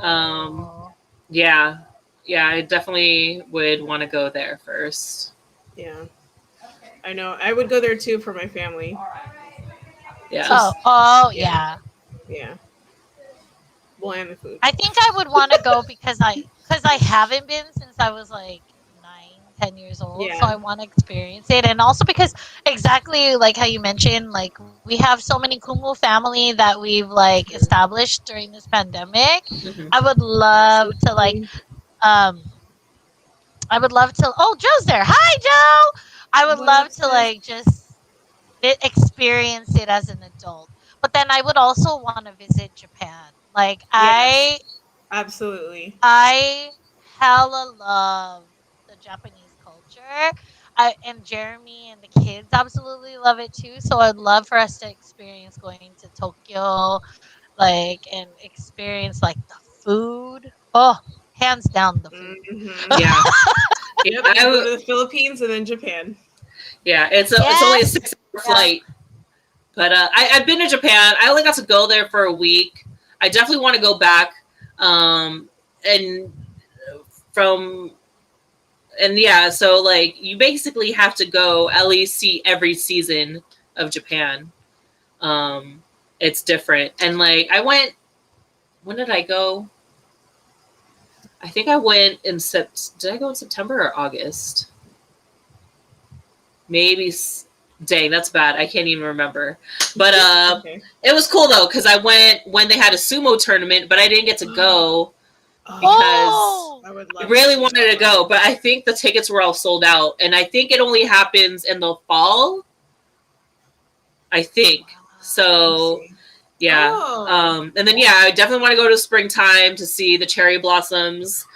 Um, Oh, yeah, yeah, I definitely would want to go there first. Yeah. I know. I would go there too for my family. Yeah. oh, Just oh, yeah. yeah. Yeah. Well, and the food. I think I would want to go because I haven't been since I was like 9, 10 years old. So Yeah. I want to experience it, and also because exactly like how you mentioned, like we have so many Kumu family that we've like established during this pandemic. Mhm. I would love to like Absolutely. um I would love to. Oh, Joe's there. Hi, Joe. I would What up, love to sis? like just experience it as an adult. But then I would also want to visit Japan. Like Yes. Absolutely. I hella love the Japanese culture. And Jeremy and the kids absolutely love it too. So I'd love for us to experience going to Tokyo, like and experience like the food. Oh, hands down the food. hmm Yeah. Yeah. Yep. You go to the Philippines and then Japan. Yeah. It's only a Yes. 6 hour Yeah. flight, but I've been to Japan. I only got to go there for a week. I definitely want to go back. And from and yeah, so like you basically have to go at least see every season of Japan. Um, it's different, and like I went. When did I go? I think I went in Sept. Did I go in September or August? Maybe. Dang, that's bad. I can't even remember. But It's okay. it was cool though because I went when they had a sumo tournament, but I didn't get to go Oh, because Oh, I would I love to really see wanted to that. go. But I think the tickets were all sold out, and I think it only happens in the fall. I think Let me so. see. Yeah. Oh, And then yeah, I definitely want to go to springtime to see the cherry blossoms.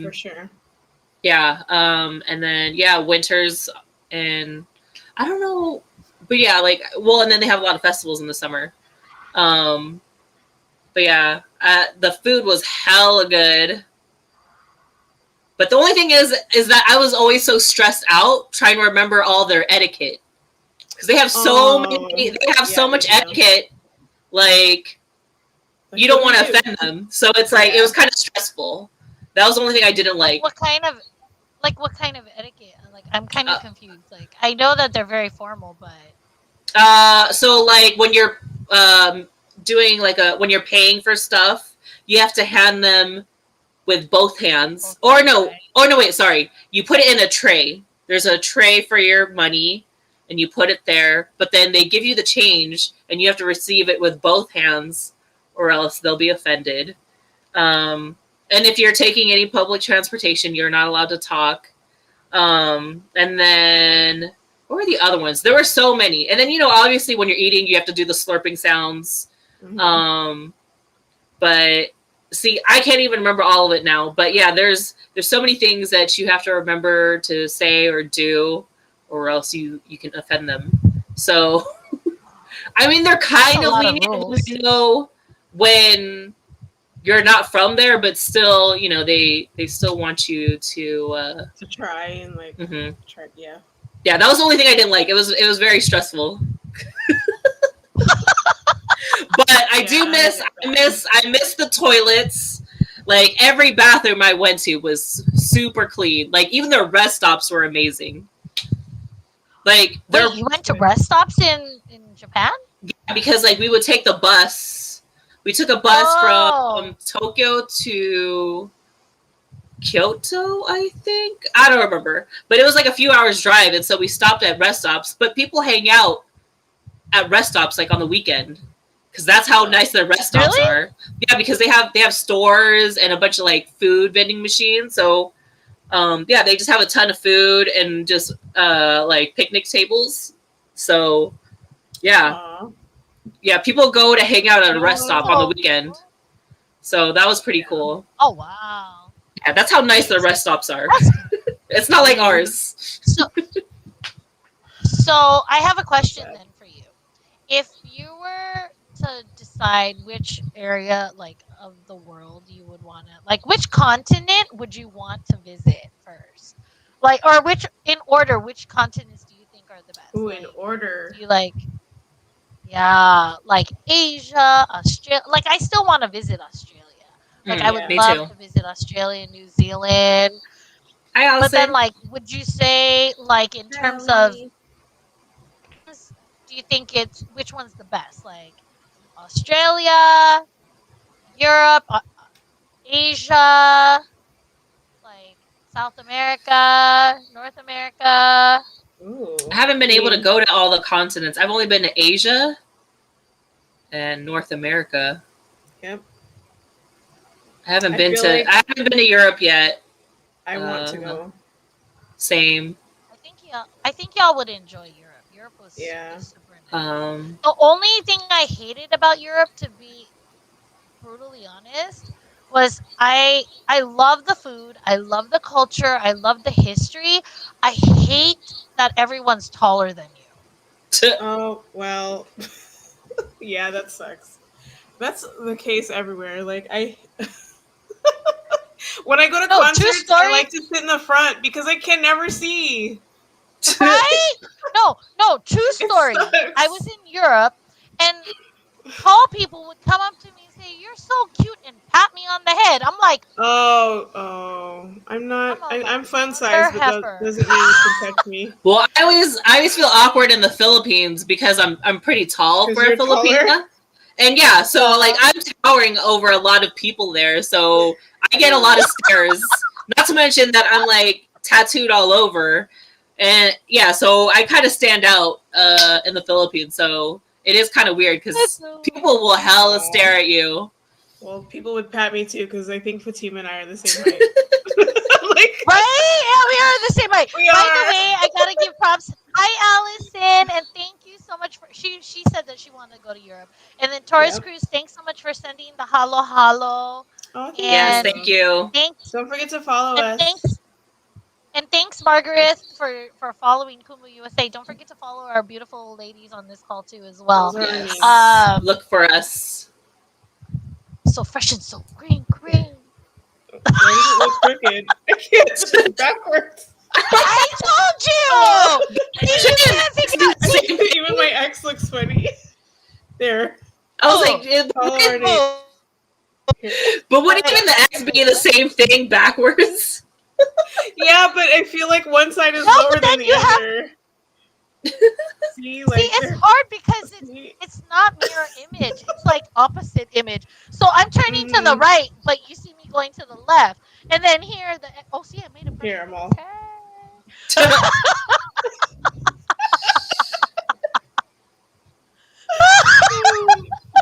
for Um, sure. yeah. And then yeah, winters and I don't know, but yeah, like well, and then they have a lot of festivals in the summer. Um, but yeah, the food was hella good. But the only thing is that I was always so stressed out trying to remember all their etiquette because they have so many, Oh, they have yeah, so they much do. etiquette. Like Like, you what don't do we want to do? offend them. So it's like it Yeah. was kind of stressful. That was the only thing I didn't like like. what kind of etiquette? Like I'm kind of Uh, confused. Like I know that they're very formal, but so like when you're um, doing like a when you're paying for stuff, you have to hand them with both hands. both hands, right? Or no, wait, sorry. You put it in a tray. There's a tray for your money, and you put it there. But then they give you the change, and you have to receive it with both hands, or else they'll be offended. And if you're taking any public transportation, you're not allowed to talk. And then what were the other ones? There were so many. And then obviously when you're eating, you have to do the slurping sounds. hmm Um, but See, I can't even remember all of it now, but yeah, there's so many things that you have to remember to say or do, or else you can offend them. So, I mean, they're kind of lenient, when you're not from there, but still, they still want you to try and like try. Yeah. Yeah, that was the only thing I didn't like. It was very stressful. But I miss the toilets. Like every bathroom I went to was super clean. Like even the rest stops were amazing. Like wait, you went to rest stops in Japan? Yeah, because like we would take the bus. We took a bus from Tokyo to Kyoto, I think. I don't remember. But it was like a few hours drive, and so we stopped at rest stops. But people hang out at rest stops like on the weekend. Because that's how nice their rest stops are. Yeah, because they have stores and a bunch of like food vending machines. So yeah, they just have a ton of food and just like picnic tables. So yeah. Yeah, people go to hang out at a rest stop on the weekend. So that was pretty cool. Oh wow. Yeah, that's how nice their rest stops are. It's not like ours. So I have a question then for you. If you were to decide which area like of the world you would want to like, which continent would you want to visit first? Like, or which continents do you think are the best? Ooh, like, in order. Do you like like Asia, Australia? Like I still want to visit Australia. Like I would love to visit Australia, New Zealand. But then like would you say like in terms of do you think which one's the best? Like Australia, Europe, Asia, like South America, North America? Ooh. I haven't been able to go to all the continents. I've only been to Asia and North America. Yep. I haven't been to Europe yet. I want to go. Same. I think y'all would enjoy Europe. Europe was super nice. The only thing I hated about Europe, to be brutally honest, was I love the food, I love the culture, I love the history. I hate that everyone's taller than you. Oh well, yeah, that sucks. That's the case everywhere. Like when I go to concerts, I like to sit in the front because I can never see. Right? No, true story. I was in Europe and tall people would come up to me and say, "You're so cute," and pat me on the head. I'm like, I'm not. I'm fun size, but that doesn't mean you can touch me. Well, I always feel awkward in the Philippines because I'm pretty tall for a Filipina. And yeah, so like I'm towering over a lot of people there, so I get a lot of stares. Not to mention that I'm like tattooed all over. And yeah, so I kind of stand out in the Philippines. So it is kind of weird because people will hella stare at you. Well, people would pat me too because I think Fatima and I are the same height. Right? Yeah, we are the same height. By the way, I gotta give props. Hi, Allison, and thank you so much for she said that she wanted to go to Europe. And then Taurus Cruz, thanks so much for sending the halo. Oh, yes, thank you. Don't forget to follow us. Thanks, Margaret, for following Kumu USA. Don't forget to follow our beautiful ladies on this call too as well. Yes. Look for us. So fresh and so green. Why does it look crooked? I can't do it backwards. I told you! Even my ex looks funny. There. I was like, but wouldn't even the X be the same thing backwards? Yeah, but I feel like one side is lower than the other. See, it's hard because it's not mirror image. It's like opposite image. So I'm turning to the right, but you see me going to the left. And then here, see, I made a here, I'm all.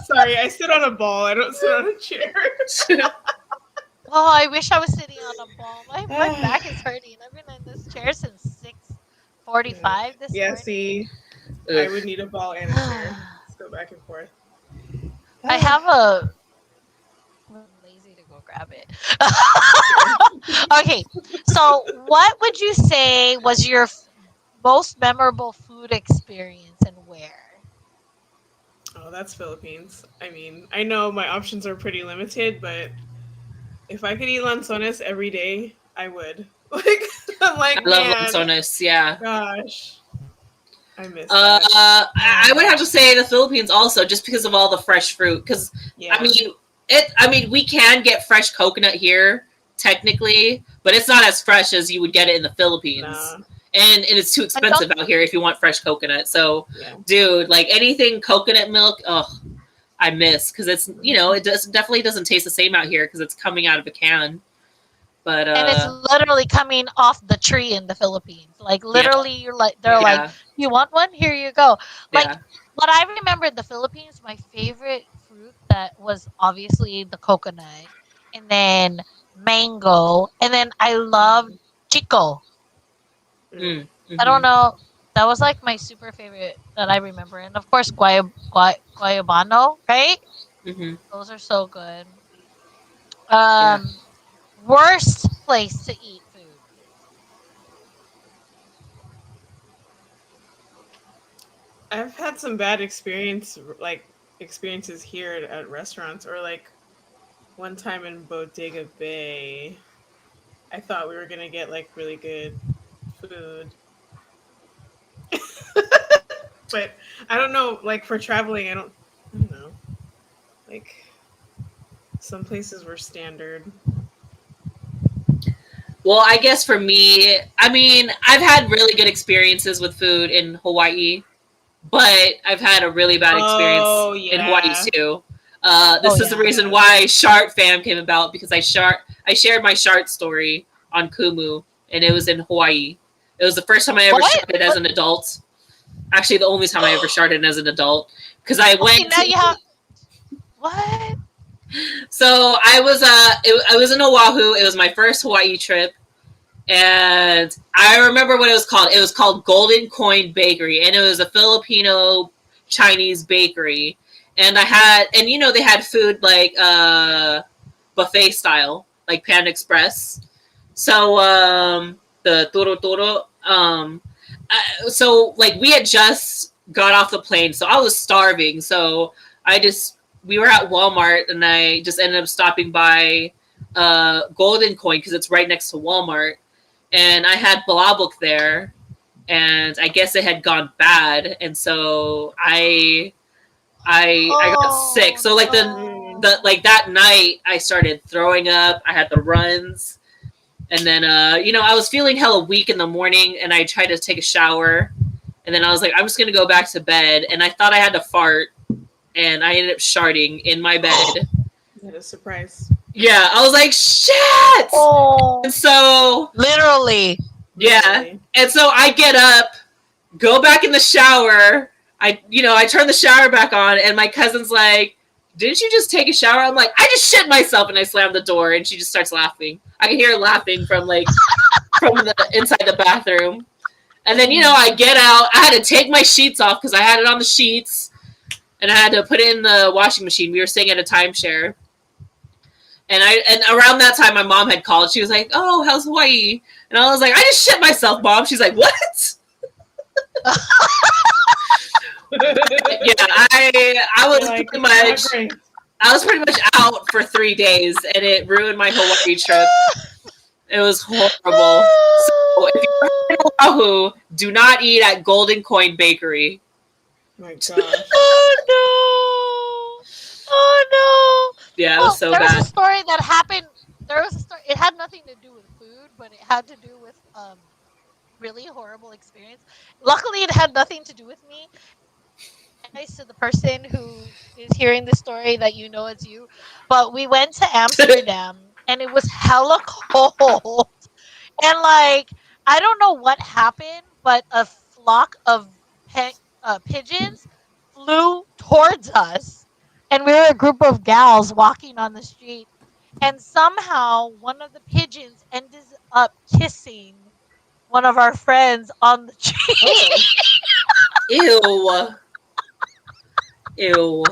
Sorry, I sit on a ball. I don't sit on a chair. Oh, I wish I was sitting on a ball. My back is hurting. I've been in this chair since 6:45 this morning. Yeah, see, I would need a ball and a chair. Let's go back and forth. I have a... I'm lazy to grab it. Okay, so what would you say was your most memorable food experience and where? Oh, that's Philippines. I mean, I know my options are pretty limited, but if I could eat lanzones every day, I would. Like, I'm I like, love man, lanzones. Yeah. gosh, I miss that. I would have to say the Philippines also, just because of all the fresh fruit. Because Yeah. I mean, we can get fresh coconut here technically, but it's not as fresh as you would get it in the Philippines. Nah. And it's too expensive out here if you want fresh coconut. So, Yeah. dude, like anything coconut milk, I miss because it's it definitely doesn't taste the same out here because it's coming out of a can. But And it's literally coming off the tree in the Philippines. Like literally, you're like they're like, you want one? Here you go. Like what I remember in the Philippines, my favorite fruit that was obviously the coconut, and then mango, and then I loved chico. Mm-hmm. I don't know. That was like my super favorite that I remember, and of course guayabano, right? Mm-hmm. Those are so good. Worst place to eat food. I've had some bad experiences here at restaurants, or like one time in Bodega Bay, I thought we were gonna get like really good food. But I don't know, like for traveling, I don't know. Like some places were standard. Well, I guess for me, I mean, I've had really good experiences with food in Hawaii, but I've had a really bad experience in Hawaii too. This is the reason why Shart Fam came about, because I shared my Shart story on Kumu, and it was in Hawaii. It was the first time I ever sharted as an adult. Actually, the only time I ever sharted as an adult, because I went. What? So I was in Oahu. It was my first Hawaii trip, and I remember what it was called. It was called Golden Coin Bakery, and it was a Filipino Chinese bakery. And they had food like buffet style, like Panda Express. So the toro toro. So like we had just got off the plane, so I was starving. So we were at Walmart, and I just ended up stopping by Golden Coin because it's right next to Walmart, and I had balabuk there, and I guess it had gone bad, and so I got sick. So like the like that night, I started throwing up. I had the runs, and then I was feeling hella weak in the morning, and I tried to take a shower, and then I was like, I'm just gonna go back to bed, and I thought I had to fart. And I ended up sharting in my bed. What a surprise. Yeah, I was like, shit! And so... Literally. Yeah. And so I get up, go back in the shower. I turn the shower back on, and my cousin's like, didn't you just take a shower? I'm like, I just shit myself, and I slam the door, and she just starts laughing. I can hear her laughing from the inside the bathroom. And then, I get out. I had to take my sheets off because I had it on the sheets. And I had to put it in the washing machine. We were staying at a timeshare. And around that time, my mom had called. She was like, oh, how's Hawaii? And I was like, I just shit myself, Mom. She's like, what? Yeah, I was like, I was pretty much out for 3 days, and it ruined my Hawaii trip. It was horrible. So if you're in Oahu, do not eat at Golden Coin Bakery. My gosh. Oh no. Yeah, it was so bad. There was a story that happened. It had nothing to do with food, but it had to do with really horrible experience. Luckily, it had nothing to do with me. Nice to the person who is hearing the story that it's you. But we went to Amsterdam, and it was hella cold. And like, I don't know what happened, but a flock of pigeons flew towards us, and we were a group of gals walking on the street, and somehow one of the pigeons ended up kissing one of our friends on the cheek. Oh. Ew.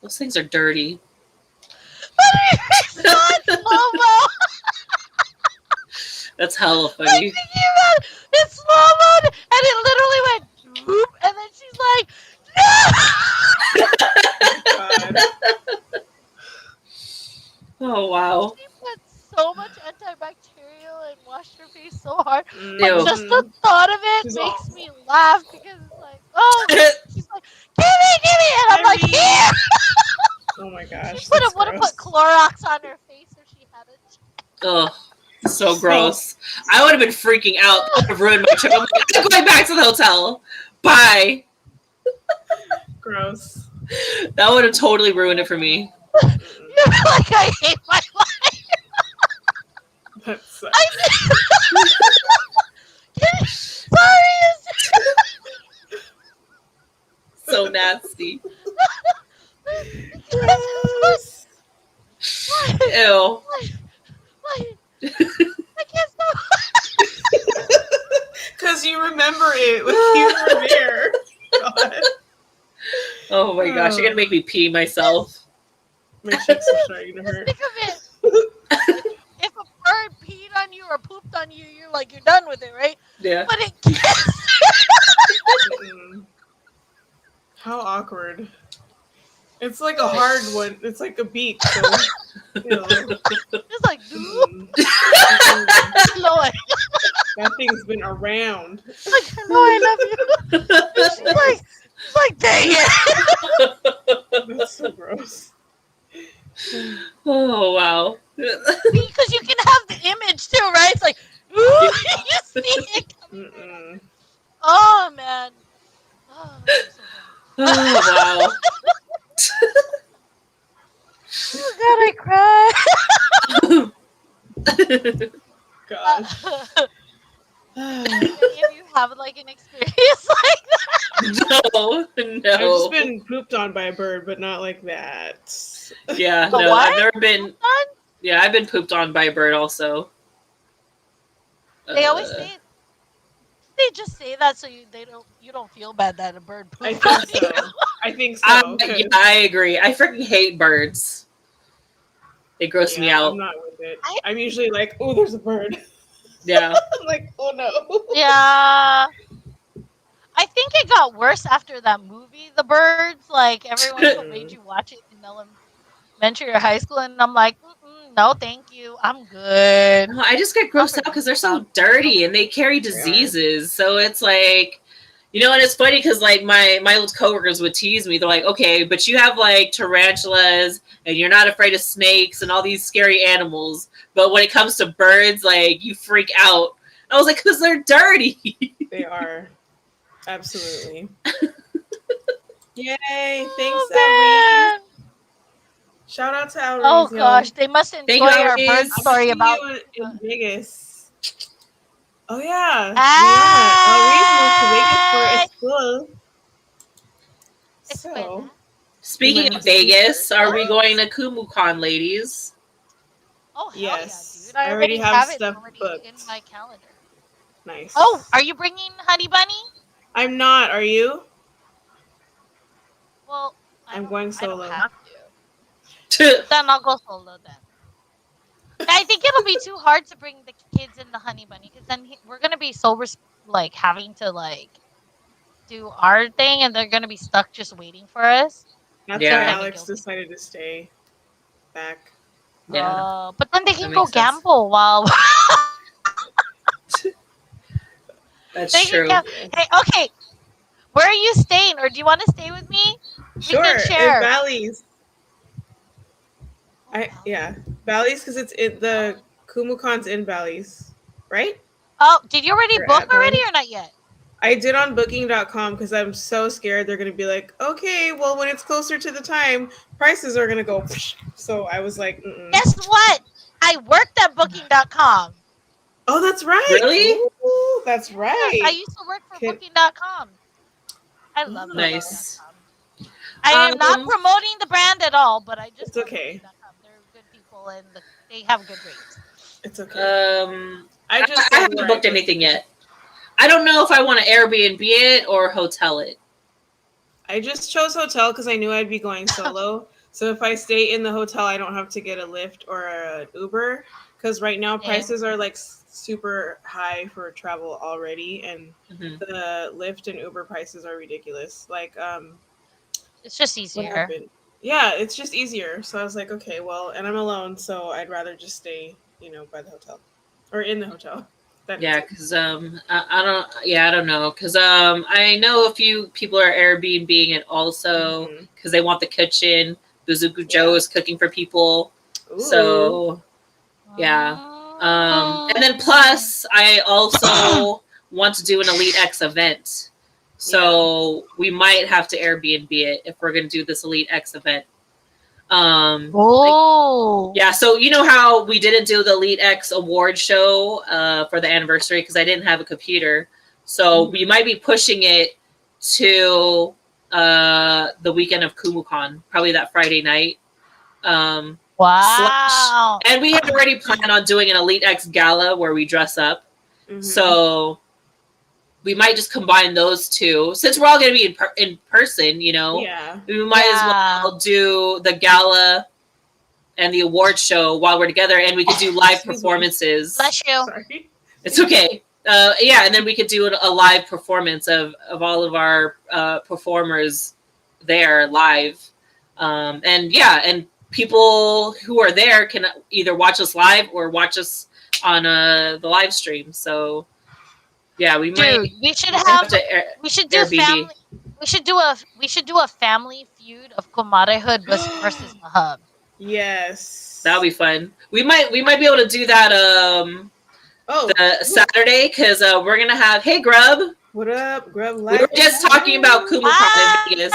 Those things are dirty. slow-mo. That's hella Like, funny. thinking about it, it's slow-mo, and it literally went whoop, and then she's like, God. Oh wow. she put so much antibacterial and washed her face so hard. But Ew. just the thought of it She's makes all- me laugh because it's like, oh, he's like, give me, and I'm like, here. Oh my She gosh. would That's have put gross. Clorox on her face if she had a Oh, so gross. I would have been freaking out. That would have ruined my trip. I'm like, I'm going back to the hotel. Bye. Gross. That would have totally ruined it for me. You're like, I hate my life. That sucks. I sorry. So nasty. Gross. Ew. I can't stop. Because you remember it. Like you were there. God. Oh my gosh, you're gonna make me pee myself. My cheeks are starting to Just hurt. think of it. If a bird peed on you or pooped on you, you're like, you're done with it, right? Yeah. But it can't. Mm-mm. How awkward. It's like a hard one. It's like a beat. So, It's like, Mm-mm. hello, That thing's been around. like, hello, I love you. And she's like, dang it. That's so gross. Oh wow. Because you can have the image too, right? It's like, ooh, you see it coming. Mm-mm. Oh man. Oh, I'm so Oh wow. oh god, I cry. Gosh. Any of you have like an experience like that? No. I've No. just been pooped on by a bird, but not like that. Yeah, A no, what? I've never been. Son? Yeah, I've been pooped on by a bird also. They always say they just say that so you don't feel bad that a bird I poops on think you. so. I think so. Yeah, I agree. I freaking hate birds. They gross me out. I'm not with it. I'm usually like, oh, there's a bird. Yeah. I'm like, oh no. Yeah. I think it got worse after that movie, The Birds. Like everyone made you watch it in elementary or high school, and I'm like, no, thank you, I'm good. No, I just get grossed out because they're so dirty and they carry diseases. So it's like, you know, and it's funny because like my old coworkers would tease me. They're like, okay, but you have like tarantulas and you're not afraid of snakes and all these scary animals. But when it comes to birds, like you freak out. I was like, because they're dirty. They are. Absolutely. Yay. Thanks, man. Elrise. Shout out to Elrise. Oh gosh, they must enjoy our bird Elrise. story about you in Vegas. Oh yeah. Ah. Elrise moved to Vegas for a school. So Speaking of Vegas, are we going to KumuCon, ladies? Oh hell yes. yeah, dude! I already have have it stuff already booked in my calendar. Nice. Oh, are you bringing Honey Bunny? I'm not. Are you? Well, I'm going solo. I don't have to. Then I'll go solo then. I think it'll be too hard to bring the kids in the Honey Bunny because then we're gonna be so like having to like do our thing, and they're gonna be stuck just waiting for us. That's why Alex decided to stay back. Yeah, but then they can go gamble while. That's true. Hey, okay. Where are you staying, or do you want to stay with me? Sure, we can share. In Bally's. Bally's because it's the KumuCon's in Bally's, right? Oh, did you already book already or not yet? I did on Booking.com because I'm so scared they're going to be like, okay, well, when it's closer to the time, prices are going to go. So I was like, guess what? I worked at Booking.com. Oh, that's right. Really? Ooh, that's right. Yes, I used to work for Booking.com. I love nice. Booking.com. I am not promoting the brand at all, but I just it's okay. They're good people and they have good rates. It's okay. I haven't booked anything yet. I don't know if I want to Airbnb it or hotel it. I just chose hotel because I knew I'd be going solo. So if I stay in the hotel, I don't have to get a Lyft or an Uber because right now prices are like super high for travel already, and the Lyft and Uber prices are ridiculous. Like, it's just easier. What happened? Yeah, it's just easier. So I was like, okay, well, and I'm alone, so I'd rather just stay, by the hotel or in the hotel. Yeah, because I don't know, because I know a few people are Airbnb-ing it also because they want the kitchen. Bazooka Joe is cooking for people, so yeah. And then plus, I also want to do an Elite X event, so we might have to Airbnb it if we're going to do this Elite X event. Yeah, so you know how we didn't do the Elite X award show for the anniversary because I didn't have a computer. So we might be pushing it to the weekend of KumuCon, probably that Friday night. Wow. And we had already planned on doing an Elite X gala where we dress up. So we might just combine those two. Since we're all going to be in person, we might as well do the gala and the award show while we're together, and we could do live performances. Bless you. Sorry. It's okay. Yeah, and then we could do a live performance of all of our performers there live. And people who are there can either watch us live or watch us on the live stream. So yeah, we should do family. We should do a family feud of Kumarehood versus the Hub. Yes, that'll be fun. We might be able to do that the Saturday because we're gonna have Grub. What up, Grub? We were just talking about KumuCon in Vegas.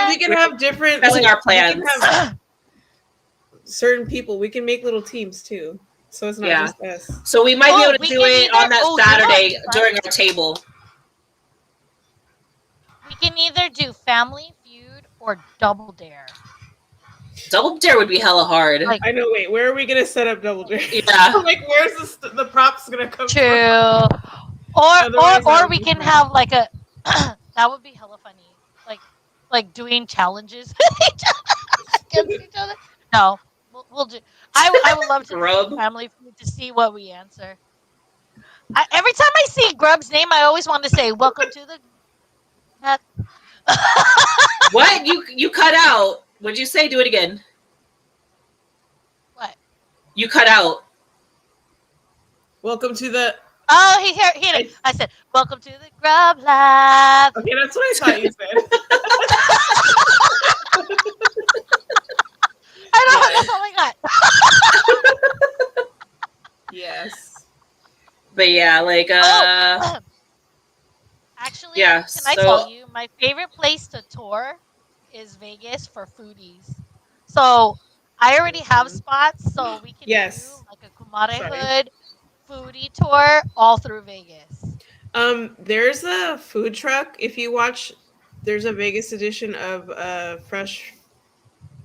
We can have different our plans. We can have certain people. We can make little teams too, so it's not just us. So we might be able to do it on that Saturday during our table. We can either do Family Feud or Double Dare. Double Dare would be hella hard. I know. Wait, where are we gonna set up Double Dare? Yeah. Where's the props gonna come from? Or we can have like a. That would be hella funny. Like doing challenges against each other. No, we'll do. I would love to do Family Feud to see what we answer. Every time I see Grub's name, I always want to say, "Welcome to the." What you cut out? What'd you say? Do it again. What? You cut out. Welcome to the. Oh, he I said, "Welcome to the Grub Lab." Okay, that's what I thought you said. I know. That's all I got. Yes. But yeah, actually, can I tell you, my favorite place to tour is Vegas for foodies. So I already have spots, so we can do like a Kumarehood foodie tour all through Vegas. There's a food truck. If you watch, there's a Vegas edition of Fresh.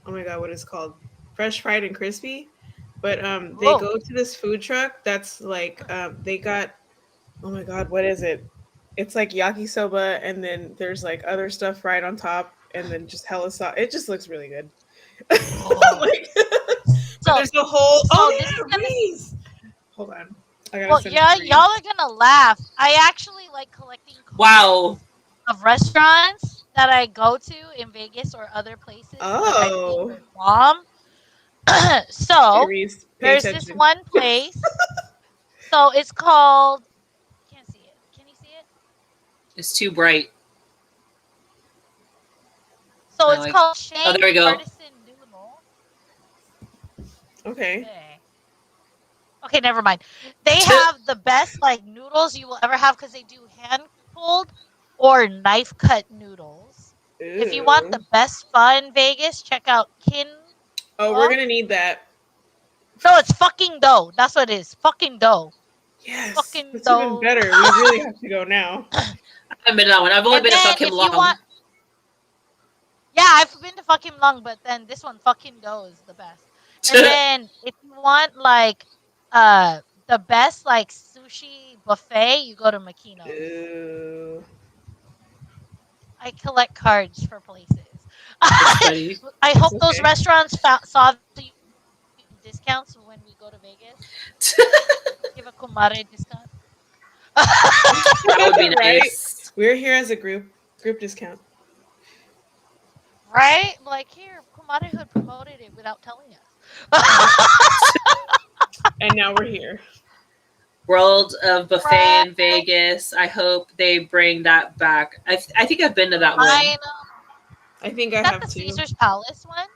Oh my god, what is it called? Fresh Fried and Crispy. But they go to this food truck that's like they got. Oh my god, what is it? It's like yakisoba, and then there's like other stuff right on top, and then just hella sauce. It just looks really good. So there's a whole. Reese. Hold on. Y'all are gonna laugh. I actually like collecting cards of restaurants that I go to in Vegas or other places. Oh. Mom. So there's this one place. So it's called. Can't see it. Can you see it? It's too bright. So it's called Shane there we go. Artisan Noodle. Okay. Okay, never mind. They have the best noodles you will ever have because they do hand pulled or knife cut noodles. Ew. If you want the best fun in Vegas, check out Kin. Oh, we're gonna need that. No, it's fucking dough. That's what it is. Fucking dough. Yes. Fucking it's dough. Even better. We really have to go now. I haven't been to that one. I've only been to fucking long. Yeah, I've been to fucking long, but then this one, fucking dough, is the best. And then if you want the best sushi buffet, you go to Makino's. Ew. I collect cards for places. funny. I hope those restaurants saw the discounts when we go to Vegas. Give a Kumare discount. That would be Right? nice. We're here as a group discount. Right? Like here, Kumarehood promoted it without telling us. And now we're here. World of Buffet Right? in Vegas. I hope they bring that back. I think I've been to that one. I know. I think Is I that have the too. Caesar's Palace one?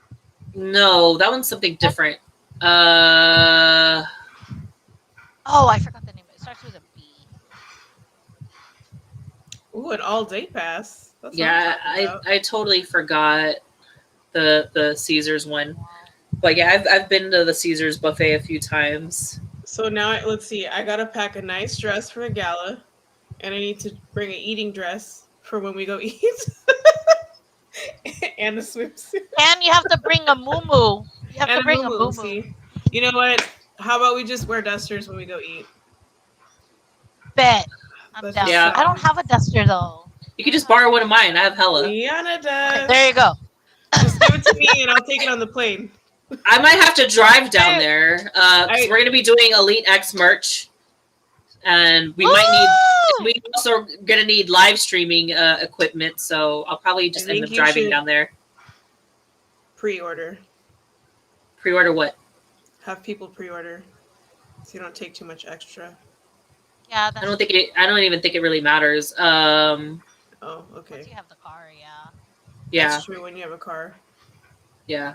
No, that one's something different. Oh, I forgot the name. It starts with a B. Ooh, an all-day pass. That's yeah, I totally forgot the Caesars one. But yeah, I've been to the Caesars buffet a few times. So now let's see. I gotta pack a nice dress for a gala, and I need to bring an eating dress for when we go eat, and a swimsuit. And you have to bring a muumuu. You have And to bring a muumuu, muumuu. see? You know what? How about we just wear dusters when we go eat? Bet. I'm That's down. Yeah. I don't have a duster though. You can just borrow one of mine. I have hella. Rihanna does. Okay, there you go. Just give it to me, and I'll take it on the plane. I might have to drive down there. 'Cause we're gonna be doing Elite X merch, and we might need. We also gonna need live streaming equipment, so I'll probably just end up driving down there. Pre-order. Pre-order what? Have people pre-order, so you don't take too much extra. Yeah, I don't even think it really matters. Oh, okay. Once you have the car, yeah. Yeah. That's true when you have a car. Yeah.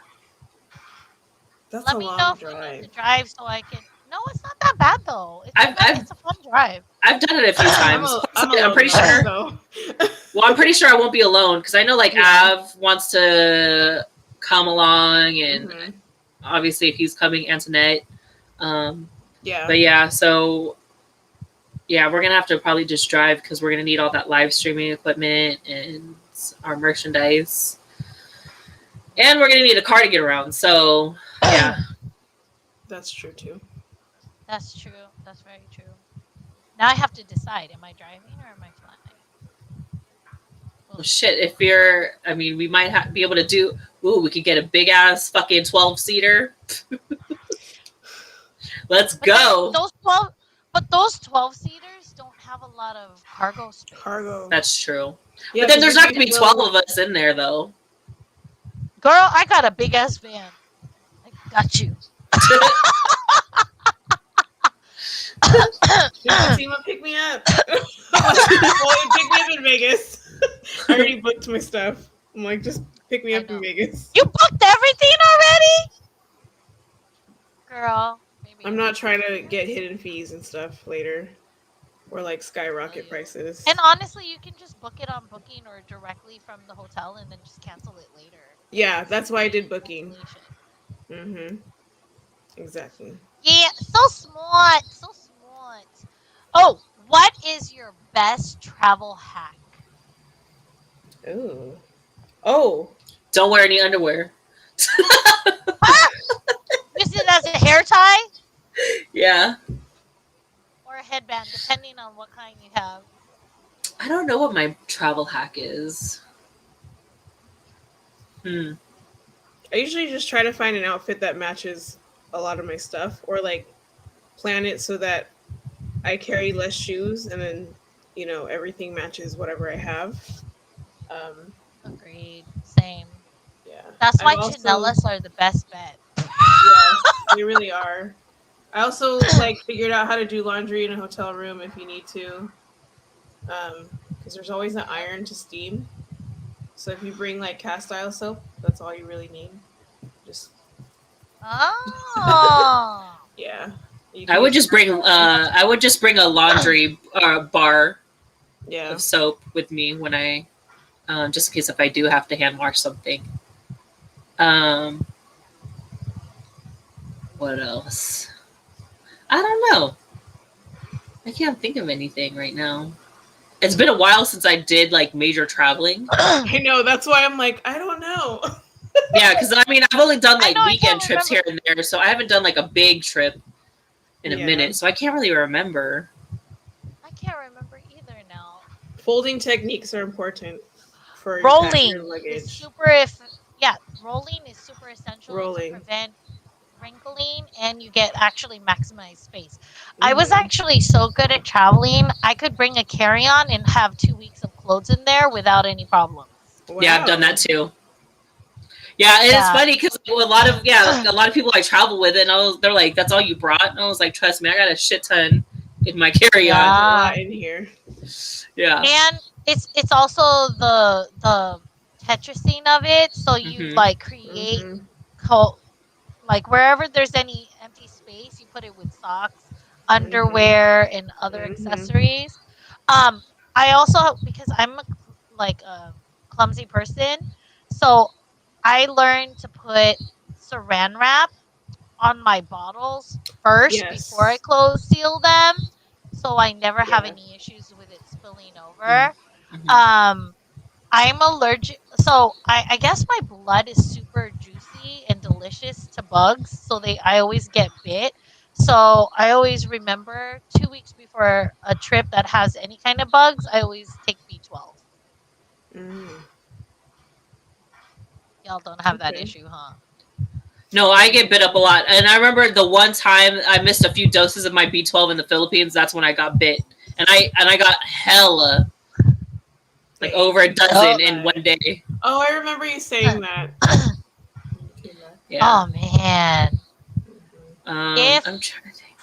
That's Let a me know long if you need drive. to drive so I can. No, it's not that bad though. It's a fun drive. I've done it a few times. I'm pretty sure. Well, I'm pretty sure I won't be alone because I know like Av wants to come along, and obviously if he's coming, Antoinette. Yeah. But yeah, so yeah, we're gonna have to probably just drive because we're gonna need all that live streaming equipment and our merchandise, and we're gonna need a car to get around. So yeah, That's true too. That's true. That's very true. Now I have to decide: am I driving or am I flying? well, shit. If you're, I mean, we might be able to do. Ooh, we could get a big ass fucking 12-seater. Let's go. Those 12 seaters don't have a lot of cargo space. That's true. Yeah, but then there's not gonna be 12 of us in there though. Girl, I got a big ass van. I got you. Fatima, pick me up. Pick me up in Vegas. I already booked my stuff. I'm like, just pick me up in Vegas. You booked everything already? Girl. Maybe I'm not trying to get hidden fees and stuff later. Or like skyrocket prices. And honestly, you can just book it on Booking or directly from the hotel and then just cancel it later. Yeah, that's why I did Booking. Exactly. Yeah, so smart. So smart. Oh, what is your best travel hack? Ooh. Oh. Don't wear any underwear. Use it as a hair tie? Yeah. Or a headband, depending on what kind you have. I don't know what my travel hack is. I usually just try to find an outfit that matches a lot of my stuff, or like plan it so that I carry less shoes, and then everything matches whatever I have. Agreed. Same. Yeah. That's why chinelas are the best bet. Yes, they really are. I also figured out how to do laundry in a hotel room if you need to, because there's always an iron to steam. So if you bring cast iron soap, that's all you really need. Just yeah. I would just bring a laundry bar of soap with me when I just in case if I do have to hand wash something. What else? I don't know. I can't think of anything right now. It's been a while since I did major traveling. I know, that's why I'm like, I don't know. Yeah, because I mean, I've only done weekend trips here and there, so I haven't done a big trip in a minute, so I can't really remember. I can't remember either now. Folding techniques are important for rolling your luggage. is super yeah, rolling is super essential to Rolling. prevent wrinkling, and you get actually maximized space. I was Mm-hmm. actually so good at traveling, I could bring a carry-on and have 2 weeks of clothes in there without any problems. Yeah, I've done that Wow. too. Yeah, and it's Yeah. funny because a lot of people I travel with, and they're like, "That's all you brought?" And I was like, "Trust me, I got a shit ton in my carry on." There's a Yeah. lot in here. Yeah. And it's also the Tetrising of it, so you Hmm. like create Mm-hmm. co- like wherever there's any empty space, you put it with socks, Mm-hmm. underwear, and other Mm-hmm. accessories. Um, I also, because I'm like a clumsy person, so I learned to put Saran wrap on my bottles first before I Yes. close seal them, so I never have Yeah. any issues with it spilling over. Hmm. Um, I'm allergic, so I guess my blood is super juicy and delicious to bugs, so I always get bit. So I always remember 2 weeks before a trip that has any kind of bugs, I always take B12. Mm. Y'all don't have that Okay. issue, huh? No, I get bit up a lot, and I remember the one time I missed a few doses of my B12 in the Philippines. That's when I got bit, and I got hella like Dang. over a Oh, dozen in one day. Oh, I remember you saying that. When you came back. Yeah. oh man. Mm-hmm. If I'm trying to think.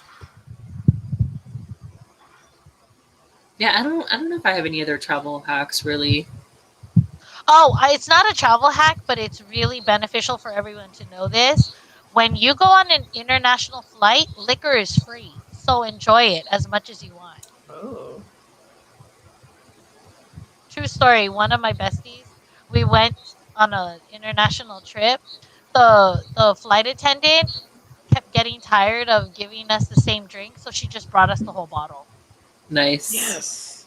Yeah, I don't know if I have any other travel hacks really. it's not a travel hack, but it's really beneficial for everyone to know this. When you go on an international flight, liquor is free. So enjoy it as much as you want. Oh. True story. One of my besties, we went on an international trip. The flight attendant kept getting tired of giving us the same drink, so she just brought us the whole bottle. Nice. Yes.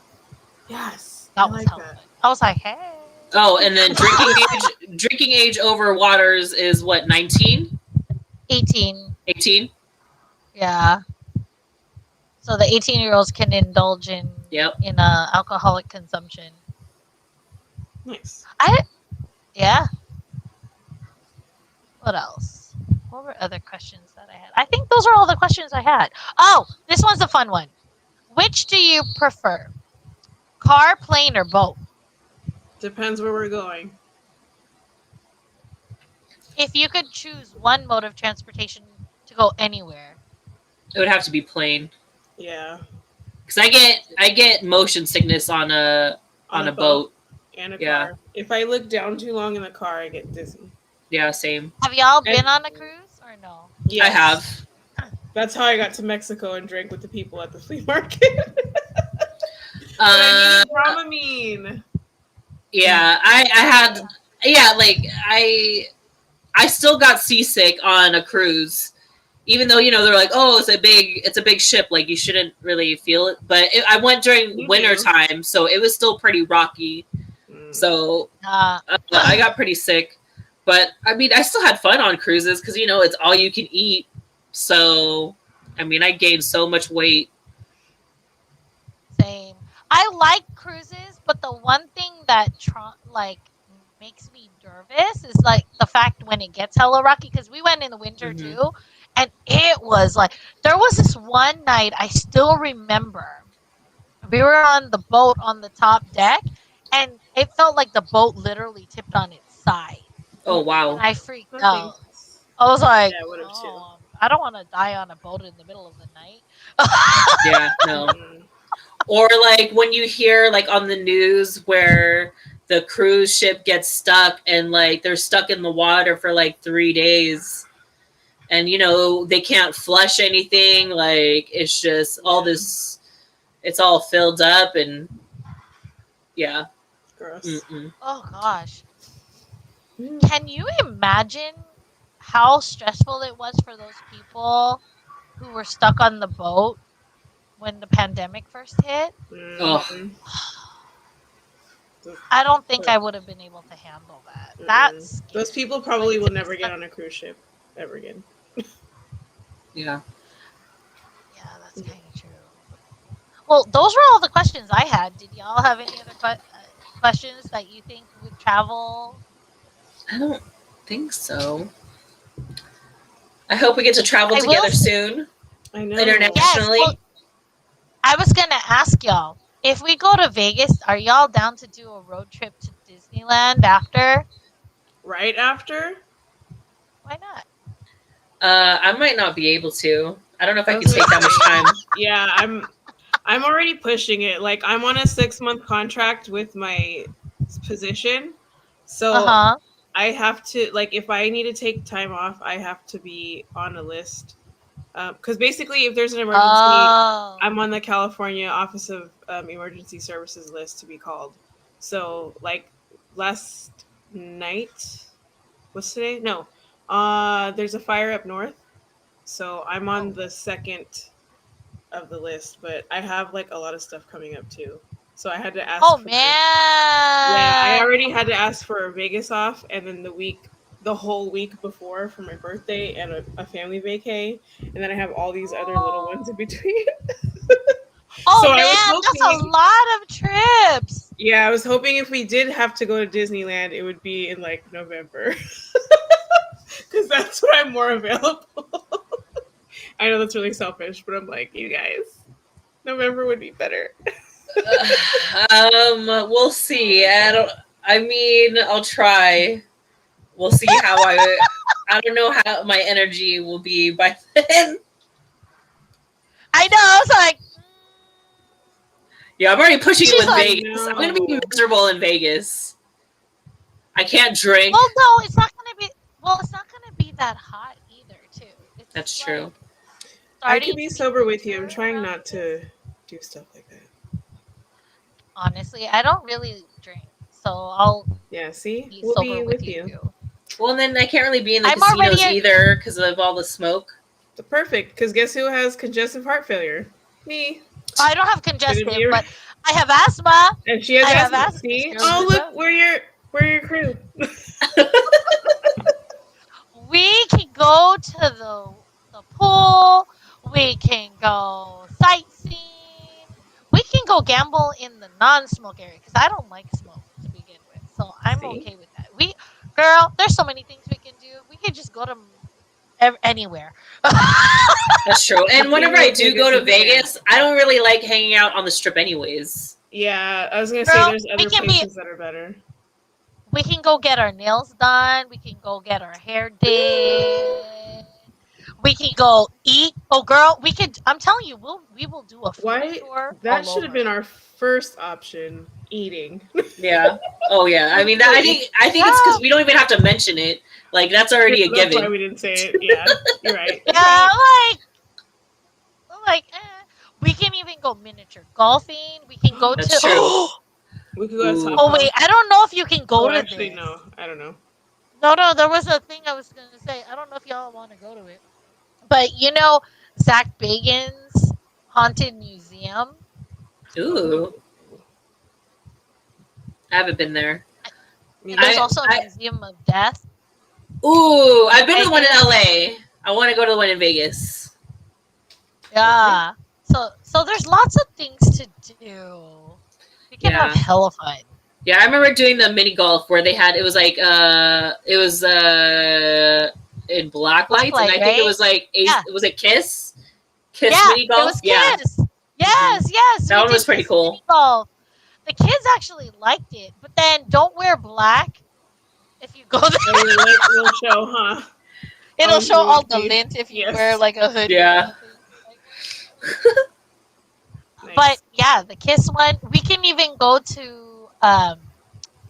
Yes. I That was like hella that. fun. I was like, hey. Oh, and then drinking age over waters is what, 19? 18. 18? Yeah. So the 18-year-olds can indulge Yep. in alcoholic consumption. Nice. I yeah. What else? What were other questions that I had? I think those are all the questions I had. Oh, this one's a fun one. Which do you prefer? Car, plane, or boat? Depends where we're going. If you could choose one mode of transportation to go anywhere. It would have to be plain. Yeah. Cuz I get motion sickness On on a a boat boat. and a Yeah. car. If I look down too long in the car, I get dizzy. Yeah, same. Have y'all And been on a cruise or no? I yes, have. that's how I got to Mexico and drank with the people at the flea market. But I Uh needed Dramamine. yeah, I had yeah, like I still got seasick on a cruise. Even though they're like, oh, it's a big ship, like you shouldn't really feel it. But I went during You winter do. time, so it was still pretty rocky. Mm. So Uh, I got pretty sick. But I mean, I still had fun on cruises because it's all you can eat. So I mean, I gained so much weight. Same. I like cruises, but the one thing that like makes me nervous is like the fact when it gets hella rocky because we went in the winter Hmm. too, and it was like there was this one night I still remember. We were on the boat on the top deck, and it felt like the boat literally tipped on its side, Oh and wow, I freaked Nothing. out. I was like, Yeah, I would have too. "Oh, I don't want to die on a boat in the middle of the night." yeah, no. Mm-mm. Or like when you hear like on the news where the cruise ship gets stuck and like they're stuck in the water for like 3 days and they can't flush anything, like it's just all Yeah, this, it's all filled up and yeah. gross. Mm-mm. Oh gosh. Mm. Can you imagine how stressful it was for those people who were stuck on the boat when the pandemic first hit? Oh Mm-hmm. I don't think I would have been able to handle that. Mm-mm. That's Those scary. people Like probably will to be never get stuck. on a cruise ship ever again. yeah. Yeah, that's kind of true. Well, those were all the questions I had. Did y'all have any other questions that you think with travel? I don't think so. I hope we get to travel together soon. I know. Internationally. Yes, well, I was gonna ask y'all, if we go to Vegas, are y'all down to do a road trip to Disneyland after? Right after? Why not? I might not be able to. I don't know if I can take that much time. Yeah, I'm already pushing it. Like I'm on a 6-month contract with my position. So I have to, like, if I need to take time off, I have to be on a list. Because basically, if there's an emergency, I'm on the California Office of Emergency Services list to be called. So, like, last night, what's today? No. There's a fire up north. So I'm on the second of the list, but I have, like, a lot of stuff coming up, too. So I had to ask Oh, man. Yeah, I already had to ask for a Vegas off, and then the whole week before for my birthday and a family vacay, and then I have all these other little ones in between. Oh, so man, that's a lot of trips. Yeah, I was hoping if we did have to go to Disneyland, it would be in, like, November. Because that's when I'm more available. I know that's really selfish, but I'm like, you guys, November would be better. We'll see. I'll try. We'll see how I don't know how my energy will be by then. I know. I was like, yeah, I'm already pushing it with Vegas. No. I'm gonna be miserable in Vegas. I can't drink. Well, no, it's not gonna be. Well, it's not gonna be that hot either, too. That's true. I can be sober with you. I'm trying not to do stuff like that. Honestly, I don't really drink, so I'll see, we'll be with you. Too. Well, then I can't really be in the casinos either because of all the smoke. Perfect, because guess who has congestive heart failure? Me. I don't have congestive, but I have asthma. And she has asthma. See? Oh, look, we're your crew. We can go to the pool. We can go sightseeing. We can go gamble in the non-smoke area because I don't like smoke to begin with, so I'm okay with that. Girl, there's so many things we can do. We can just go to anywhere. That's true. And whenever I do go to Vegas, I don't really like hanging out on the strip anyways. Yeah, I was gonna say there's other places that are better. We can go get our nails done. We can go get our hair did. We can go eat. Oh, girl, we could. I'm telling you, we will do a food tour. That should have been our first option. Eating. Yeah. Oh, yeah. I mean, I think it's because we don't even have to mention it. Like that's already a given. That's why we didn't say it. Yeah, you're right. Yeah, we can even go miniature golfing. We can go That's true. We could go to Oh wait, I don't know if you can go to actually, this. No, I don't know. No, there was a thing I was gonna say. I don't know if y'all want to go to it. But you know Zach Bagans' Haunted Museum? Ooh. I haven't been there. There's also a Museum of Death. Ooh, I've been to the one in LA. I want to go to the one in Vegas. Yeah. So there's lots of things to do. We can have hella fun. Yeah, I remember doing the mini golf where they had it was in black lights, and I think it was like it was a Kiss mini golf. It was Kiss. Yes. That one was pretty cool. Golf. The kids actually liked it, but then don't wear black if you go there. It'll show, huh? It'll show all the lint if you wear like a hoodie. Yeah. Nice. But yeah, the Kiss one. We can even go to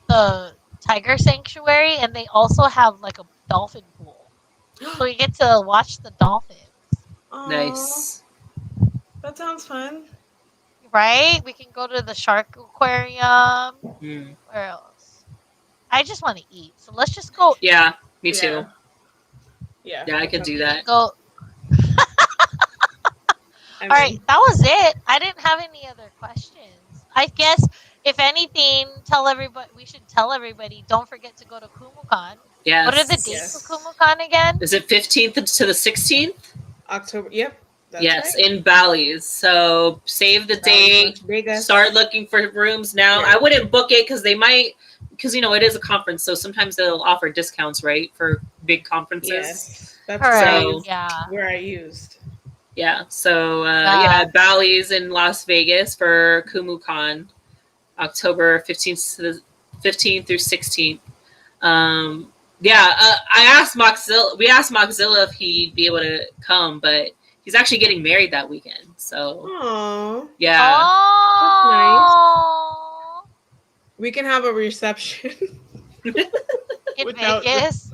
the Tiger Sanctuary, and they also have like a dolphin pool, so you get to watch the dolphins. Aww. Nice. That sounds fun. Right? We can go to the shark aquarium. Mm. Where else? I just want to eat, so let's just go. Yeah, me too. Yeah, I could do that. Go. All right, that was it. I didn't have any other questions. I guess if anything, we should tell everybody. Don't forget to go to KumuCon. Yes. What are the dates for KumuCon again? Is it 15th to the 16th? October. Yep. Yes, right. In Bally's. So save the date. Start looking for rooms now. Yeah. I wouldn't book it because they might because it is a conference, so sometimes they'll offer discounts, right, for big conferences. Yes, that's so where I used. Yeah, so Bally's in Las Vegas for KumuCon, October 15th through 16th. I asked Moxzilla. We asked Moxzilla if he'd be able to come, but he's actually getting married that weekend. So, yeah, that's nice. We can have a reception in Vegas.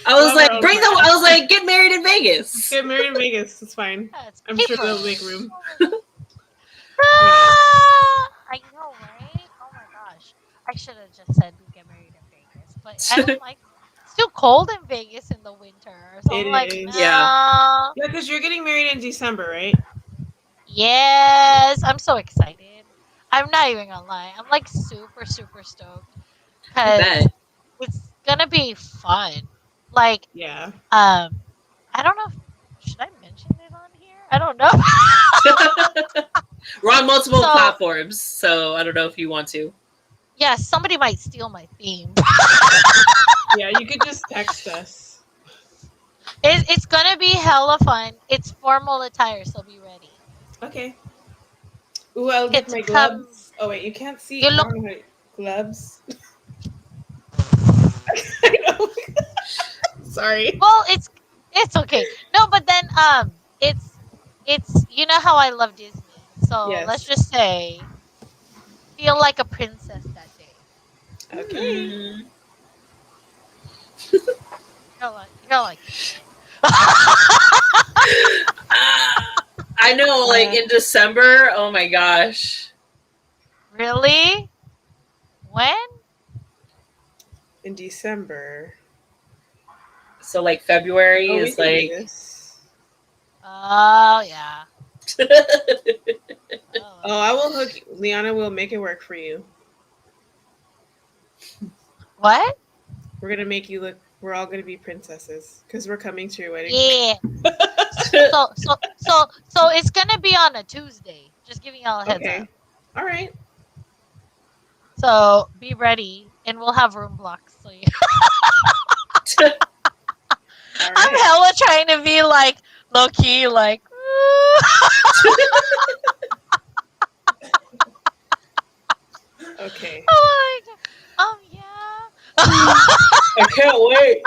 I was like, I was like, get married in Vegas. Get married in Vegas. It's fine. I'm sure they'll make room. I know, right? Oh my gosh. I should have just said we get married in Vegas, but I don't like. It's too cold in Vegas in the winter, so I'm like, is. no. Yeah, because you're getting married in December, right? Yes, I'm so excited. I'm not even gonna lie. I'm like super, super stoked because it's gonna be fun. Like, yeah. I don't know. Should I mention it on here? I don't know. We're on multiple platforms, so I don't know if you want to. Yeah, somebody might steal my theme. Yeah, you could just text us. It's gonna be hella fun. It's formal attire, so be ready. Okay. Ooh, I'll get my gloves. Oh wait, you can't see. I don't know gloves. I know. Sorry. Well, it's okay. No, but then it's you know how I love Disney. So let's just say feel like a princess that day. Okay. You're like I know, like in December. Oh my gosh. Really? When? In December. So like February is like. Oh yeah. I will hook you. Liana will make it work for you. What? We're gonna make you look. We're all gonna be princesses because we're coming to your wedding. Yeah. so it's gonna be on a Tuesday. Just giving y'all a heads up. All right. So be ready, and we'll have room blocks. So you. I'm hella trying to be like low key, like. Okay. Yeah. I can't wait.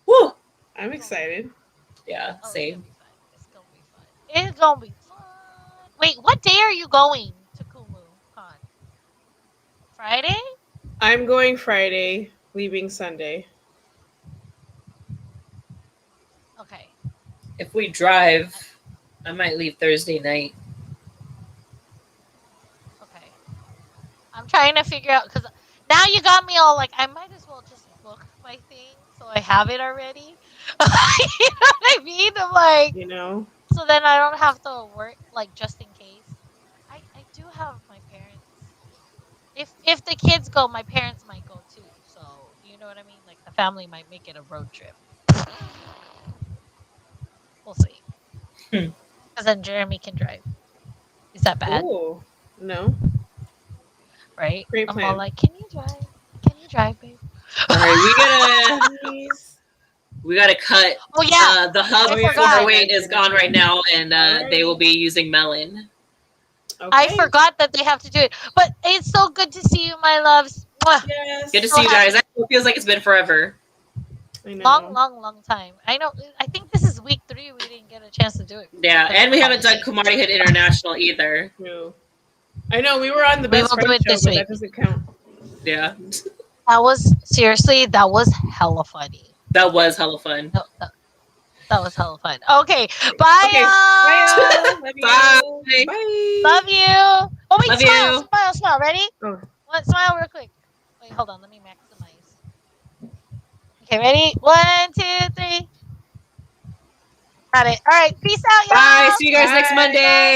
Woo. I'm excited. Yeah, same. It's gonna be fun. It's gonna be fun. Wait, what day are you going to KumuCon? Friday? I'm going Friday, leaving Sunday. Okay. If we drive, I might leave Thursday night. Okay. I'm trying to figure out because now you got me all like I might as well just book my thing so I have it already. You know what I mean? I'm like, so then I don't have to work like just in case. I do have my parents. If the kids go, my parents might go too. So you know what I mean? Like the family might make it a road trip. We'll see. Because then Jeremy can drive. Is that bad? Oh, no. Right? Great plan. I'm all like, can you drive? Can you drive, babe? All right, we gotta cut. Oh yeah, the hub 408 is gone right now, and they will be using Melon. Okay. I forgot that they have to do it, but it's so good to see you, my loves. Yes. Good to see you guys. It feels like it's been forever. I know. Long time. I know. I think this is week 3. We didn't get a chance to do it. Yeah, and we haven't done Kumarehood International either. True. I know we were on the Best Friends show, but that doesn't count. Yeah. That was hella funny. That was hella fun. That was hella fun. Okay, bye. Bye. Bye. Bye. Love you. Oh wait, Love smile. Ready? Oh. Smile real quick. Wait, hold on. Let me maximize. Okay, ready? 1, 2, 3. Got it. All right. Peace out, y'all. Bye. See you guys next Monday.